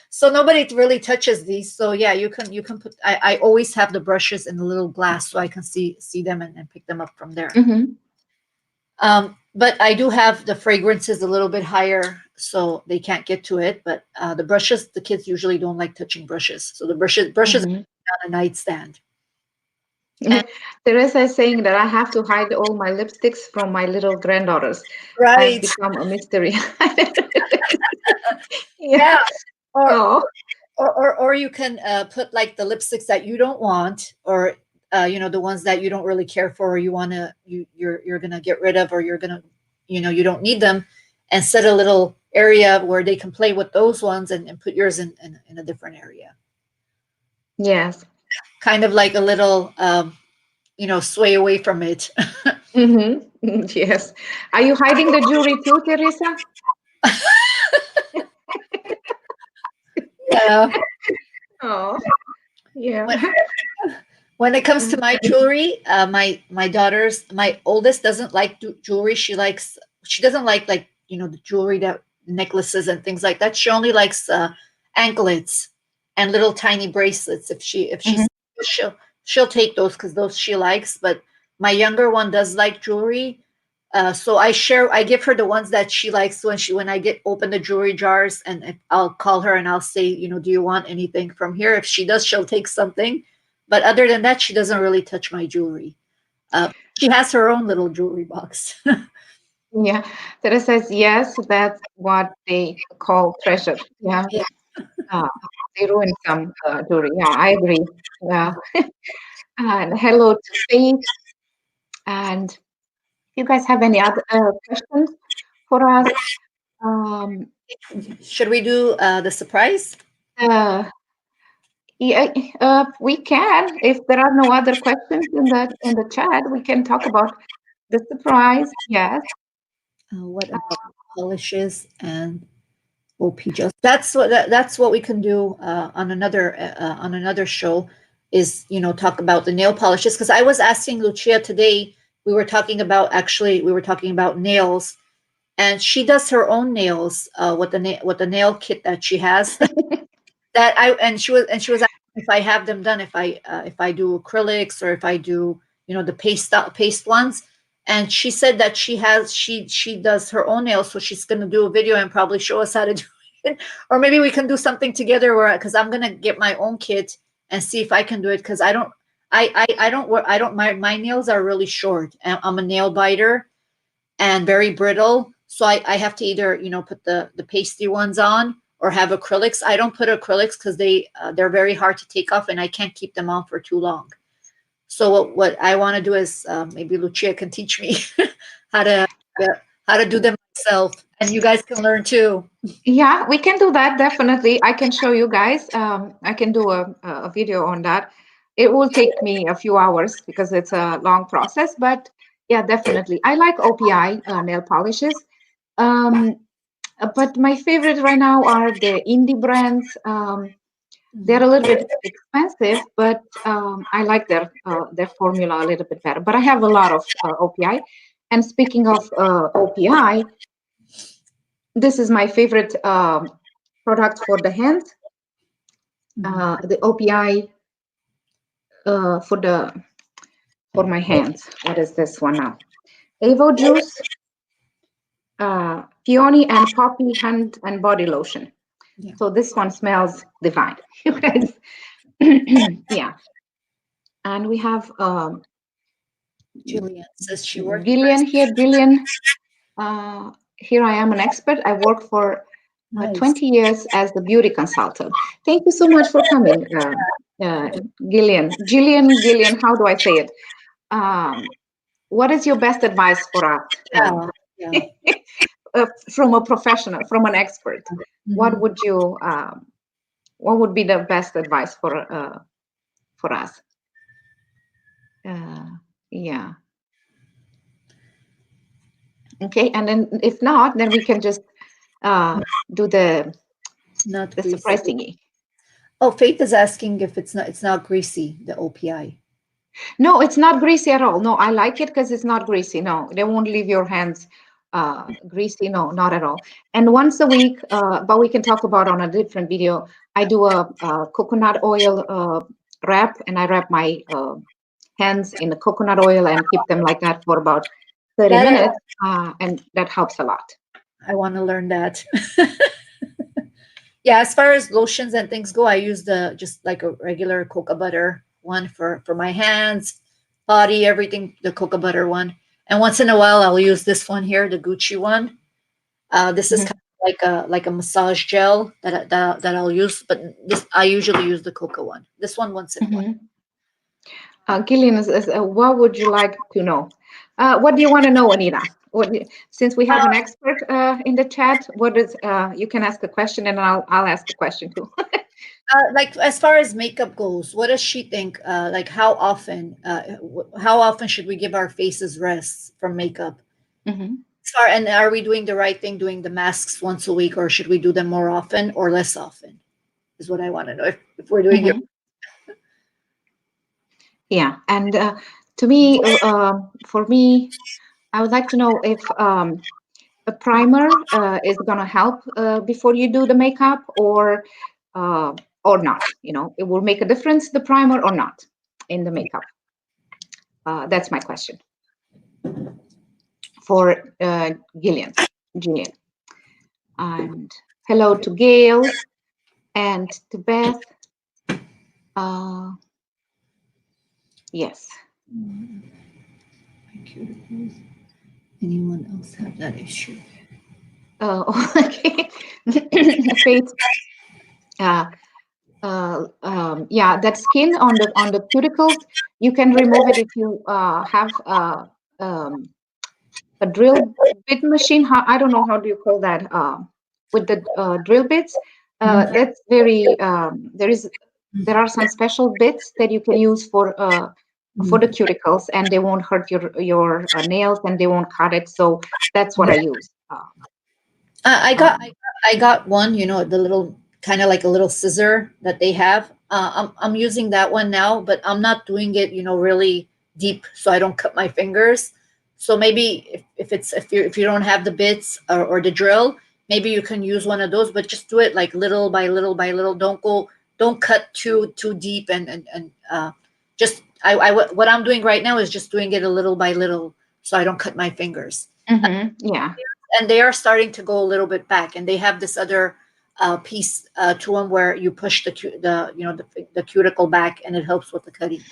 so nobody really touches these. So yeah, you can put. I always have the brushes in the little glass so I can see them and pick them up from there. Hmm. But I do have the fragrances a little bit higher, so they can't get to it. But the brushes, the kids usually don't like touching brushes, so the brushes Hmm. on a nightstand. And Teresa is saying that I have to hide all my lipsticks from my little granddaughters. I've right, become a mystery. Yeah. yeah, or Oh, or you can put like the lipsticks that you don't want, or the ones that you don't really care for, or you want to you're gonna get rid of, or you're gonna you don't need them, and set a little area where they can play with those ones, and put yours in a different area, yes. kind of like a little sway away from it. Hmm. Yes. Are you hiding the jewelry too, Teresa? Yeah. Oh, yeah. when, when it comes to my jewelry, my oldest doesn't like jewelry. She doesn't like the jewelry, that necklaces and things like that. She only likes anklets and little tiny bracelets. If she Hmm. she'll she'll take those because those she likes. But my younger one does like jewelry. So I give her the ones that she likes when I get open the jewelry jars, and I'll call her and I'll say, do you want anything from here? If she does, she'll take something. But other than that, she doesn't really touch my jewelry. She has her own little jewelry box. Yeah. Teresa says yes, that's what they call treasure. Yeah. Yeah. Uh, they ruin some jewelry. Yeah, I agree. Yeah. And hello to Faith. And you guys have any other questions for us? Um, Should we do the surprise? uh, yeah, we can. If there are no other questions in the chat, we can talk about the surprise. Yes. What about polishes and OP gels? That's what we can do on another show. Is talk about the nail polishes, because I was asking Lucia today. We were talking about nails, and she does her own nails with the nail kit that she has. That I and she was asking if I have them done, if I do acrylics, or if I do the paste ones. And she said that she does her own nails, so she's going to do a video and probably show us how to do it. Or maybe we can do something together, where because I'm going to get my own kit and see if I can do it, because I don't my nails are really short, and I'm a nail biter and very brittle. So I have to either put the pasty ones on, or have acrylics. I don't put acrylics because they're very hard to take off, and I can't keep them on for too long. So what I want to do is, maybe Lucia can teach me how to how to do them myself, and you guys can learn too. Yeah, we can do that definitely. I can show you guys. I can do a video on that. It will take me a few hours because it's a long process, but yeah, definitely. I like OPI nail polishes. Um, but my favorite right now are the indie brands. They're a little bit expensive, but I like their formula a little bit better. But I have a lot of OPI. And speaking of OPI, this is my favorite product for the hands. The OPI for my hands. What is this one now? Avo Juice, Peony and Poppy Hand and Body Lotion. Yeah. So this one smells divine, you guys. Yeah. And we have Julian says she works. Gillian here. Gillian, Here I am an expert. I work for Nice. 20 years as the beauty consultant. Thank you so much for coming, Gillian, how do I say it? Um, what is your best advice for us Yeah. Yeah. from a professional, from an expert? What Mhm. would you, what would be the best advice for us? Uh, yeah. Okay. And then if not, then we can just uh, do Not the greasy. surprise thingy. Oh, Faith is asking if it's not greasy, the OPI. No, it's not greasy at all. No, I like it because it's not greasy. No, they won't leave your hands greasy. No, not at all. And once a week, but we can talk about on a different video. I do a coconut oil wrap, and I wrap my hands in the coconut oil and keep them like that for about 30 That minutes, and that helps a lot. I want to learn that. Yeah, as far as lotions and things go, I use the just like a regular cocoa butter one for my hands, body, everything, the cocoa butter one. And once in a while I'll use this one here, the Gucci one. This is kind Mhm, of like a massage gel that I'll use, but this I usually use the cocoa one. This one once in a while. mhm. Gillian, what would you like to know? What do you want to know, Anita? Since we have an expert in the chat, what is you can ask a question and I'll ask a question too. Like as far as makeup goes, what does she think? Like how often should we give our faces rests from makeup? Mhm. And are we doing the right thing doing the masks once a week, or should we do them more often or less often? Is what I want to know. If we're doing it. Mhm. Yeah, and to me, for me, I would like to know if a primer is going to help before you do the makeup, uh, or not. You know, it will make a difference, the primer or not, in the makeup. That's my question for Gillian. Gillian. And hello to Gail and to Beth. Uh, yes. Anyone else have that issue? Okay. Faith. Uh, yeah, that skin on the cuticles, you can remove it if you have um, a drill bit machine. I don't know how do you call that with the drill bits. That's very there are some special bits that you can use for the Mhm. cuticles, and they won't hurt your nails and they won't cut it. So that's what I use. I got I Um, got I got one, the little kind of like a little scissor that they have. I'm using that one now, but I'm not doing it, really deep so I don't cut my fingers. So maybe if you don't have the bits or the drill, maybe you can use one of those, but just do it like little by little by little. Don't cut too deep and just what I'm doing right now is just doing it a little by little so I don't cut my fingers, yeah. and they are starting to go a little bit back, and they have this other piece to them where you push the cuticle back and it helps with the cutting.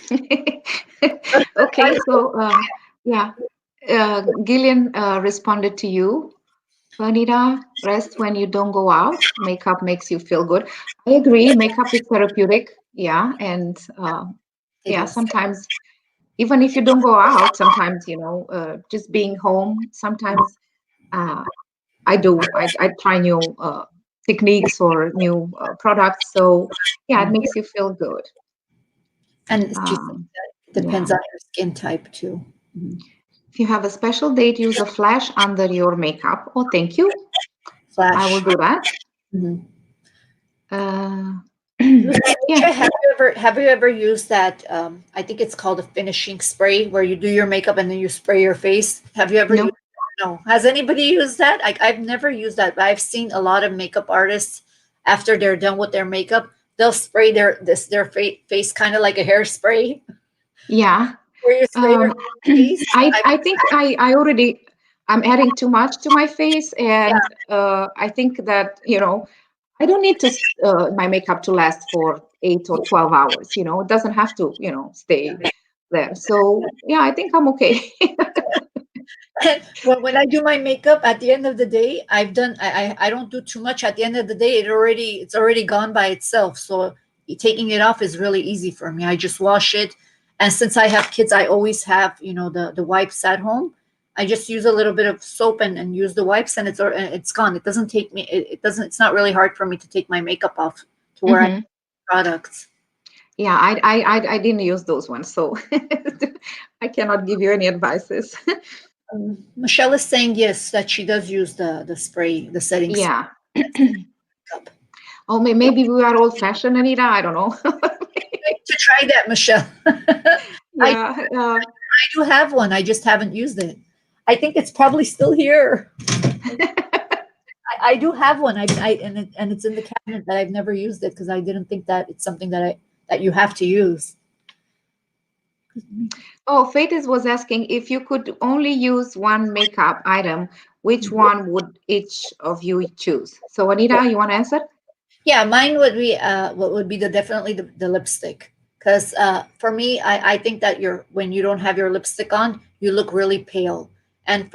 Okay, so yeah, Gillian responded to you. Anita, rest when you don't go out. Makeup makes you feel good. I agree. Makeup is therapeutic. Yeah, and It yeah, is. sometimes even if you don't go out, sometimes just being home. Sometimes uh, I do. I try new techniques or new products. So yeah, it Mhm. makes you feel good. And she said Um, that yeah. depends on your skin type too. Mhm. If you have a special date, use a flash under your makeup. Oh, thank you. I will Flash. do that. Mhm. Uh, Lucia, yeah. have you ever used that? I think it's called a finishing spray, where you do your makeup and then you spray your face. Have you ever used? No. No. Has anybody used that? I've never used that, but I've seen a lot of makeup artists after they're done with their makeup, they'll spray their face kind of like a hairspray, Yeah. where you spray your Um, face. I think I already I'm adding too much to my face, and I think that I don't need my makeup to last for 8 or 12 hours. It doesn't have to stay there. So yeah, I think I'm okay. When I do my makeup at the end of the day, I don't do too much at the end of the day. It's already gone by itself. So taking it off is really easy for me. I just wash it. And since I have kids, I always have, the wipes at home. I just use a little bit of soap and use the wipes, and it's gone. It doesn't take me it's not really hard for me to take my makeup off to where I Hmm. products. Yeah, I didn't use those ones, so I cannot give you any advices. Michelle is saying yes, that she does use the spray, the setting spray. Yeah. Makeup. Oh, maybe we are old-fashioned, Anita. I don't know. To try that, Michelle. I Yeah. do have one. I just haven't used it. I think it's probably still here. I do have one. And it's in the cabinet that I've never used it because I didn't think that it's something that you have to use. Oh, Fatis was asking if you could only use one makeup item, which one would each of you choose? So, Anita, you want to answer? Yeah, mine would be what would be definitely the lipstick. Because for me, I think that when you don't have your lipstick on, you look really pale, and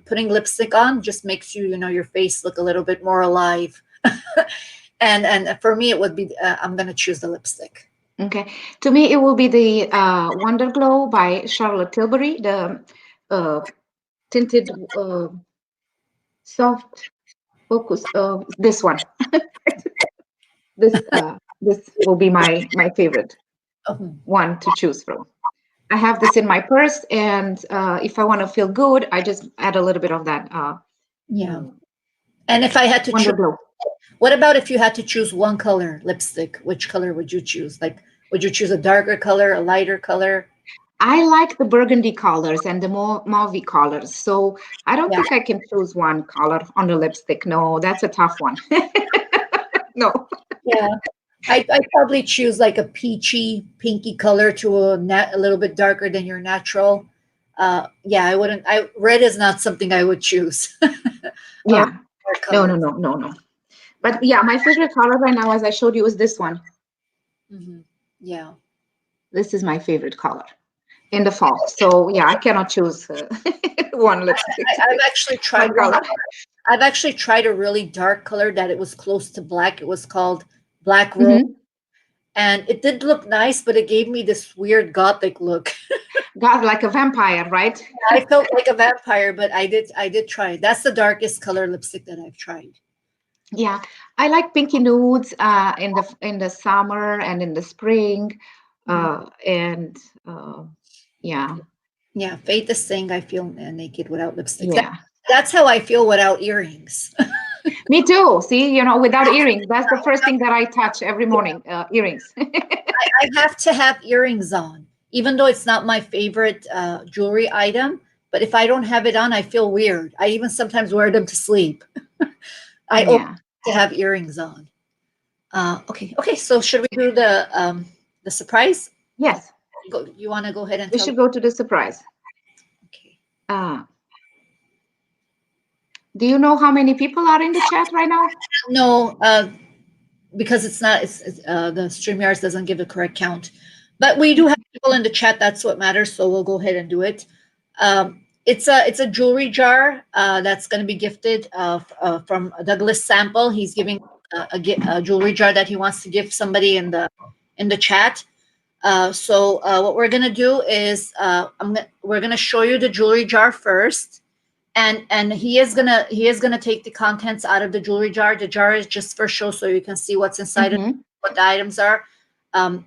putting lipstick on just makes your face look a little bit more alive. And for me, it would be I'm gonna choose the lipstick. Okay. To me, it will be the Wonder Glow by Charlotte Tilbury, the uh, tinted soft focus. This one. This will be my favorite Oh, one to choose from. I have this in my purse, and if I want to feel good, I just add a little bit of that yeah. uh, And if I had to choose, Wonder Glow. what about if you had to choose one color lipstick? Which color would you choose? Like, would you choose a darker color, a lighter color? I like the burgundy colors and the more mauvey colors, so I don't Yeah. think I can choose one color on the lipstick. No, that's a tough one. No. Yeah. I probably choose like a peachy, pinky color to a little bit darker than your natural. Yeah, I wouldn't. Red is not something I would choose. Or Yeah. dark No, color. no, no, no, no. But yeah, my favorite color right now, as I showed you, is this one. Hmm. Yeah. This is my favorite color in the fall. So yeah, I cannot choose one lipstick, I've actually tried one one. color. I've actually tried a really dark color that it was close to black. It was called Black Rose, Hmm. and it did look nice, but it gave me this weird gothic look. God, like a vampire, right? I felt like a vampire, but I did try it. That's the darkest color lipstick that I've tried. Yeah, I like pinky nudes in the summer and in the spring, Mhm. and yeah, Yeah, Faith is saying I feel naked without lipstick. yeah. That's how I feel without earrings. Me too. See, without earrings, that's the first thing that I touch every morning. Earrings. I have to have earrings on, even though it's not my favorite jewelry item. But if I don't have it on, I feel weird. I even sometimes wear them to sleep. I always Yeah. have to have earrings on. Okay. So should we do the surprise? Yes, You want to go ahead and we tell? should go to the surprise. Okay. Uh, do you know how many people are in the chat right now? No, because it's not. The Streamyard doesn't give the correct count, but we do have people in the chat. That's what matters. So we'll go ahead and do it. It's a jewelry jar that's going to be gifted from Douglas Sample. He's giving a jewelry jar that he wants to give somebody in the chat. So what we're gonna do is we're gonna show you the jewelry jar first, and he is gonna take the contents out of the jewelry jar. The jar is just for show, so you can see what's inside it, Mm-hmm. what the items are. Um,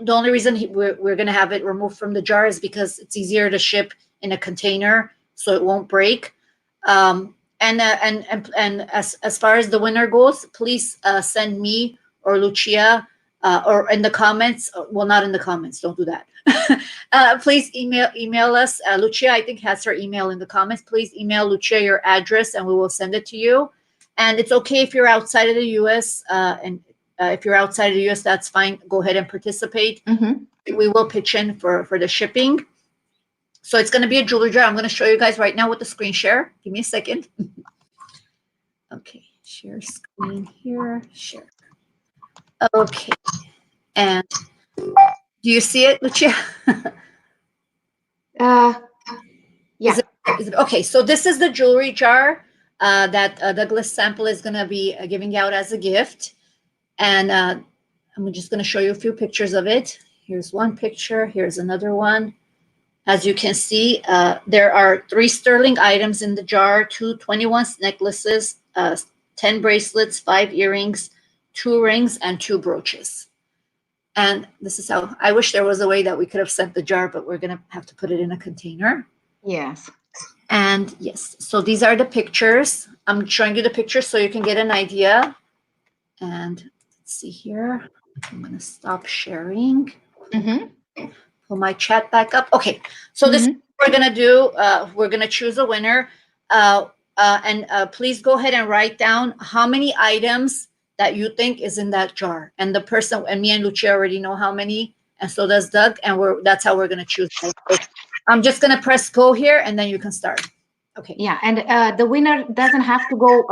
the only reason we're gonna have it removed from the jar is because it's easier to ship in a container, so it won't break. And as far as the winner goes, please send me or Lucia or in the comments. Well, not in the comments. Don't do that. Please email us. Lucia, I think, has her email in the comments. Please email Lucia your address, and we will send it to you. And it's okay if you're outside of the U.S. And if you're outside of the U.S., that's fine. Go ahead and participate. Mm-hmm. We will pitch in for the shipping. So it's going to be a jewelry jar. I'm going to show you guys right now with the screen share. Give me a second. Okay, share screen here. Share. Okay, and do you see it, Lucia? Uh, Is yeah. it Okay, so this is the jewelry jar that Douglas Sample is going to be giving out as a gift. And I'm just going to show you a few pictures of it. Here's one picture. Here's another one. As you can see, there are 3 sterling items in the jar, 2 21 necklaces, 10 bracelets, 5 earrings, 2 rings, and 2 brooches. And this is how, I wish there was a way that we could have sent the jar, but we're going to have to put it in a container. Yes. And yes, so these are the pictures. I'm showing you the pictures so you can get an idea. And let's see here. I'm going to stop sharing. Pull my chat back up. Okay, so this is what we're going to do. We're going to choose a winner. And please go ahead and write down how many items that you think is in that jar. And the person, and me and Lucia already know how many, and so does Doug, and that's how we're going to choose. So I'm just going to press go here, and then you can start. Okay. Yeah, and the winner doesn't have to go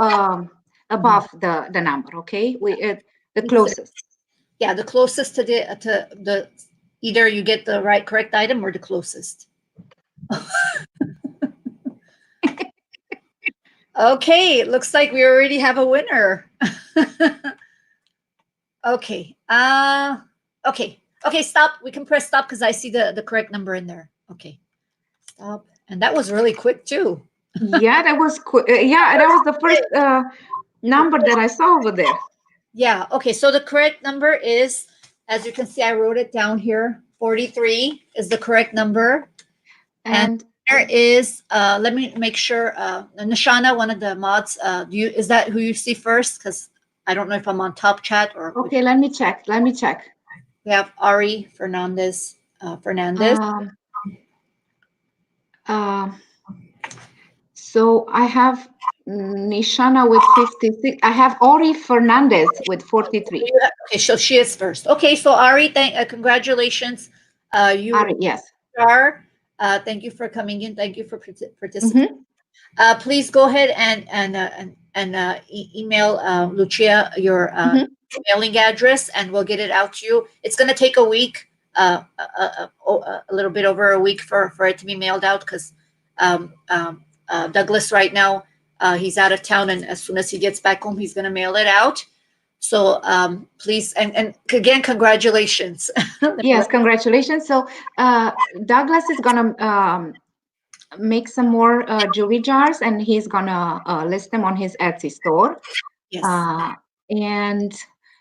above the number, okay? The closest. Yeah, the closest to the either you get the correct item or the closest. Okay, it looks like we already have a winner. Okay. Okay, stop. We can press stop because I see the correct number in there. Okay. Stop. And that was really quick too. Yeah, that was quick. Yeah, that was the first number that I saw over there. Yeah. Okay. So the correct number is, as you can see, I wrote it down here. 43 is the correct number. And there is, let me make sure, Nishana, one of the mods, is that who you see first? Because I don't know if I'm on top chat or. Okay, let me check. We have Ari Fernandez. So I have Nishana with 56. I have Ori Fernandez with 43. Okay, so she is first. Okay, so Ari, congratulations. Ari, yes. Are. Thank you for coming in. Thank you for participating. Please go ahead and email Lucia your mailing address, and we'll get it out to you. It's going to take a week, a little bit over a week for it to be mailed out because Douglas right now, he's out of town, and as soon as he gets back home, he's going to mail it out. So please, and again, congratulations. Yes, congratulations. So Douglas is going to make some more jewelry jars, and he's going to list them on his Etsy store. Yes. And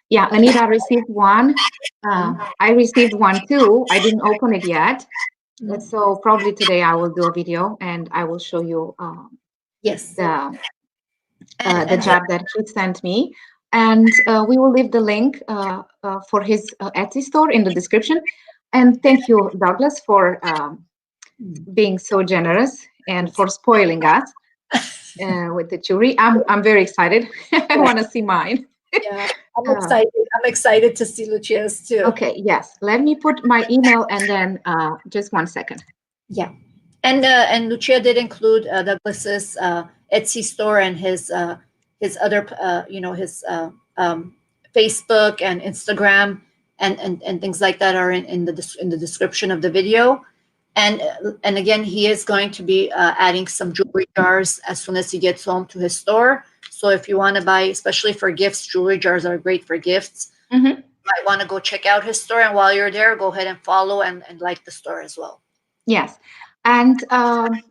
yeah, Anita received one. I received one too. I didn't open it yet. So probably today I will do a video and I will show you yes, the jar that he sent me. And we will leave the link for his Etsy store in the description. And thank you, Douglas, for being so generous and for spoiling us with the jewelry. I'm very excited. I want to see mine. Yeah, I'm excited. I'm excited to see Lucia's too. Okay, yes. Let me put my email and then just 1 second. Yeah, and Lucia did include Douglas's Etsy store and his other his Facebook and Instagram and things like that are in the description of the video. And again, he is going to be adding some jewelry jars as soon as he gets home to his store. So if you want to buy, especially for gifts, jewelry jars are great for gifts. You might want to go check out his store. And while you're there, go ahead and follow and like the store as well. Yes. And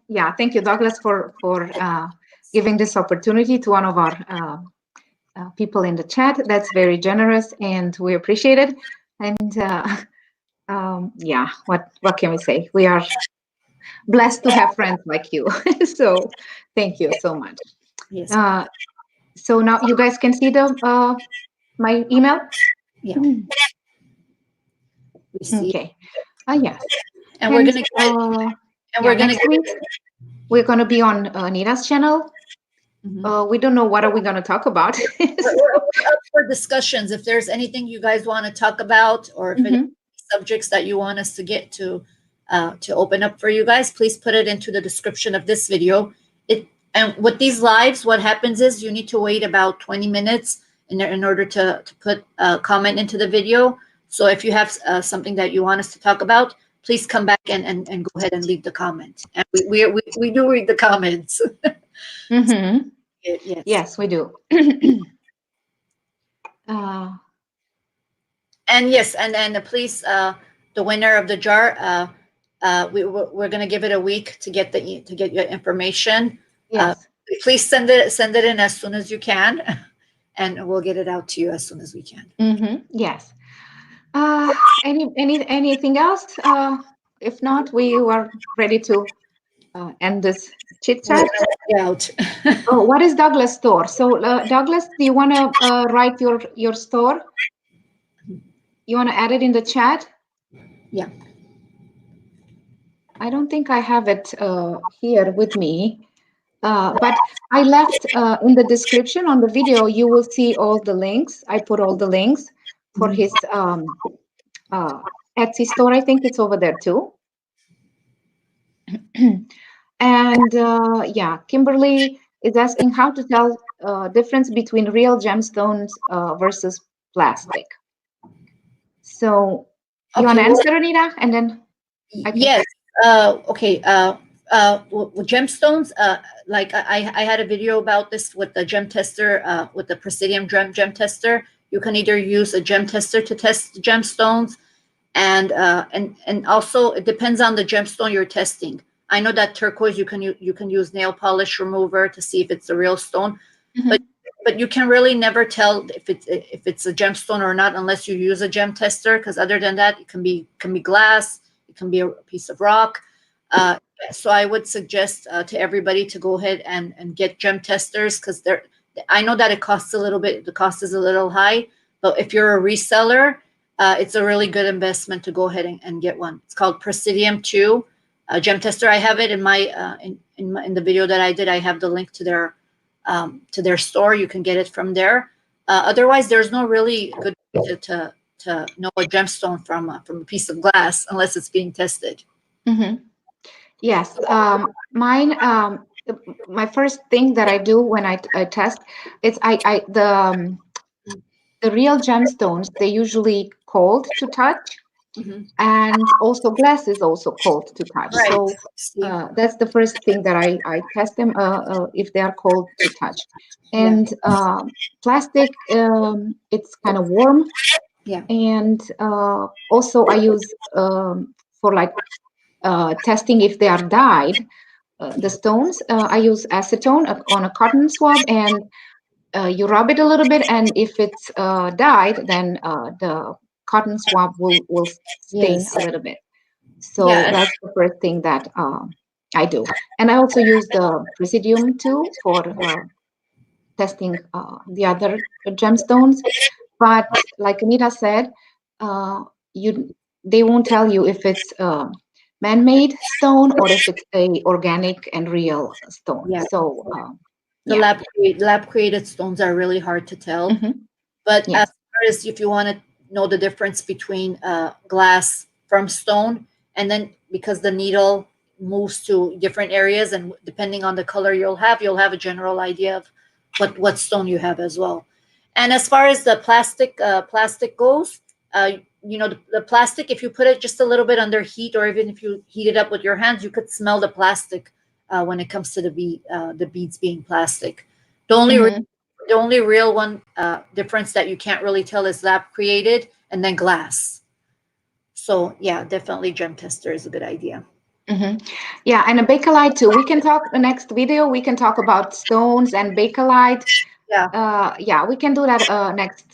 yeah, thank you, Douglas, for giving this opportunity to one of our people in the chat. That's very generous and we appreciate it. And yeah, what can we say? We are blessed to have friends like you. So thank you so much. Yes. So now you guys can see the my email? Yeah. We see. Okay. Yes. And we're gonna be on Anita's channel. We don't know what are we gonna talk about. We're up for discussions. If there's anything you guys want to talk about, or if any subjects that you want us to get to open up for you guys, please put it into the description of this video. And with these lives, what happens is you need to wait about 20 minutes in order to put a comment into the video. So if you have something that you want us to talk about, please come back and go ahead and leave the comment. And we do read the comments. Mm-hmm. Yes. Yes, we do. uh, And yes, and then please, the winner of the jar, we're gonna give it a week to get to get your information. yes. Please send it in as soon as you can, and we'll get it out to you as soon as we can. Mm-hmm. Yes. Anything else? If not, we were ready to end this chit We're chat. out. Oh, what is Douglas store? So, Douglas, do you want to write your store? You want to add it in the chat? Yeah. I don't think I have it here with me, but I left in the description on the video. You will see all the links. I put all the links for Mhm. his uh, Etsy store. I think it's over there too. And yeah, Kimberly is asking how to tell difference between real gemstones versus plastic. So you want Okay. to Well, answer, Anita, and then I can. yes. Okay. With gemstones, like I had a video about this with the gem tester, with the Presidium gem tester. You can either use a gem tester to test gemstones, and also it depends on the gemstone you're testing. I know that turquoise you can use nail polish remover to see if it's a real stone, but Mhm. but you can really never tell if it's a gemstone or not unless you use a gem tester, because other than that it can be glass, it can be a piece of rock. uh, so I would suggest to everybody to go ahead and get gem testers, because they're, I know that it costs a little bit, the cost is a little high, but if you're a reseller, it's a really good investment to go ahead and get one. It's called Presidium 2 gem tester. I have it in my in the video that I did. I have the link to their store. You can get it from there. Otherwise, there's no really good way to know a gemstone from a piece of glass unless it's being tested. Mhm. Yes, mine. My first thing that I do when I test, it's the real gemstones. They usually cold to touch, Mhm. and also glass is also cold to touch. Right. So See? that's the first thing that I test them if they are cold to touch. Yeah. And plastic, it's kind of warm, Yeah. and also I use for like testing if they are dyed. The stones, I use acetone on a cotton swab, and you rub it a little bit, and if it's dyed, then the cotton swab will stain Yes. a little bit. So Yeah. that's the first thing that I do. And I also use the Presidium too for testing the other gemstones. But like Anita said, you they won't tell you if it's man-made stone or if it's a organic and real stone. Yeah. So The yeah. lab created stones are really hard to tell. Hmm. But as Yes. far as if you want to know the difference between glass from stone, and then because the needle moves to different areas, and depending on the color you'll have a general idea of what stone you have as well. And as far as the plastic goes, the plastic, if you put it just a little bit under heat, or even if you heat it up with your hands, you could smell the plastic when it comes to the beads being plastic. The only Hmm. the only real one difference that you can't really tell is lab created and then glass. So yeah, definitely gem tester is a good idea. Hmm. Yeah, and a bakelite too. We can talk the next video. We can talk about stones and bakelite. Yeah, Yeah, we can do that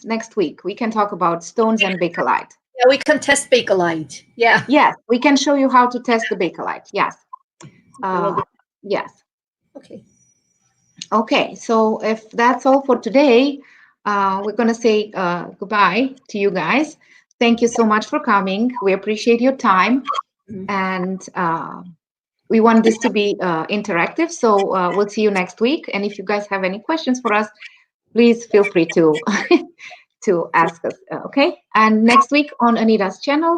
next week. We can talk about stones and bakelite. yeah, we can test Bakelite. Yeah. Yes, we can show you how to test the bakelite. Yes. Okay, well, Uh, yes. okay. Okay, so if that's all for today, we're going to say goodbye to you guys. Thank you so much for coming. We appreciate your time, Mhm. and we want this to be interactive. So we'll see you next week. And if you guys have any questions for us, please feel free to to ask us. Okay, and next week on Anita's channel,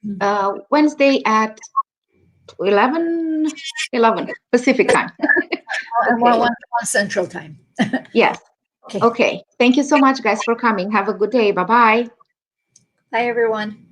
Mhm. Wednesday at 11 Pacific time. And one, Okay. one Central Time. Yes. Okay. Okay. Thank you so much, guys, for coming. Have a good day. Bye bye. Bye, everyone.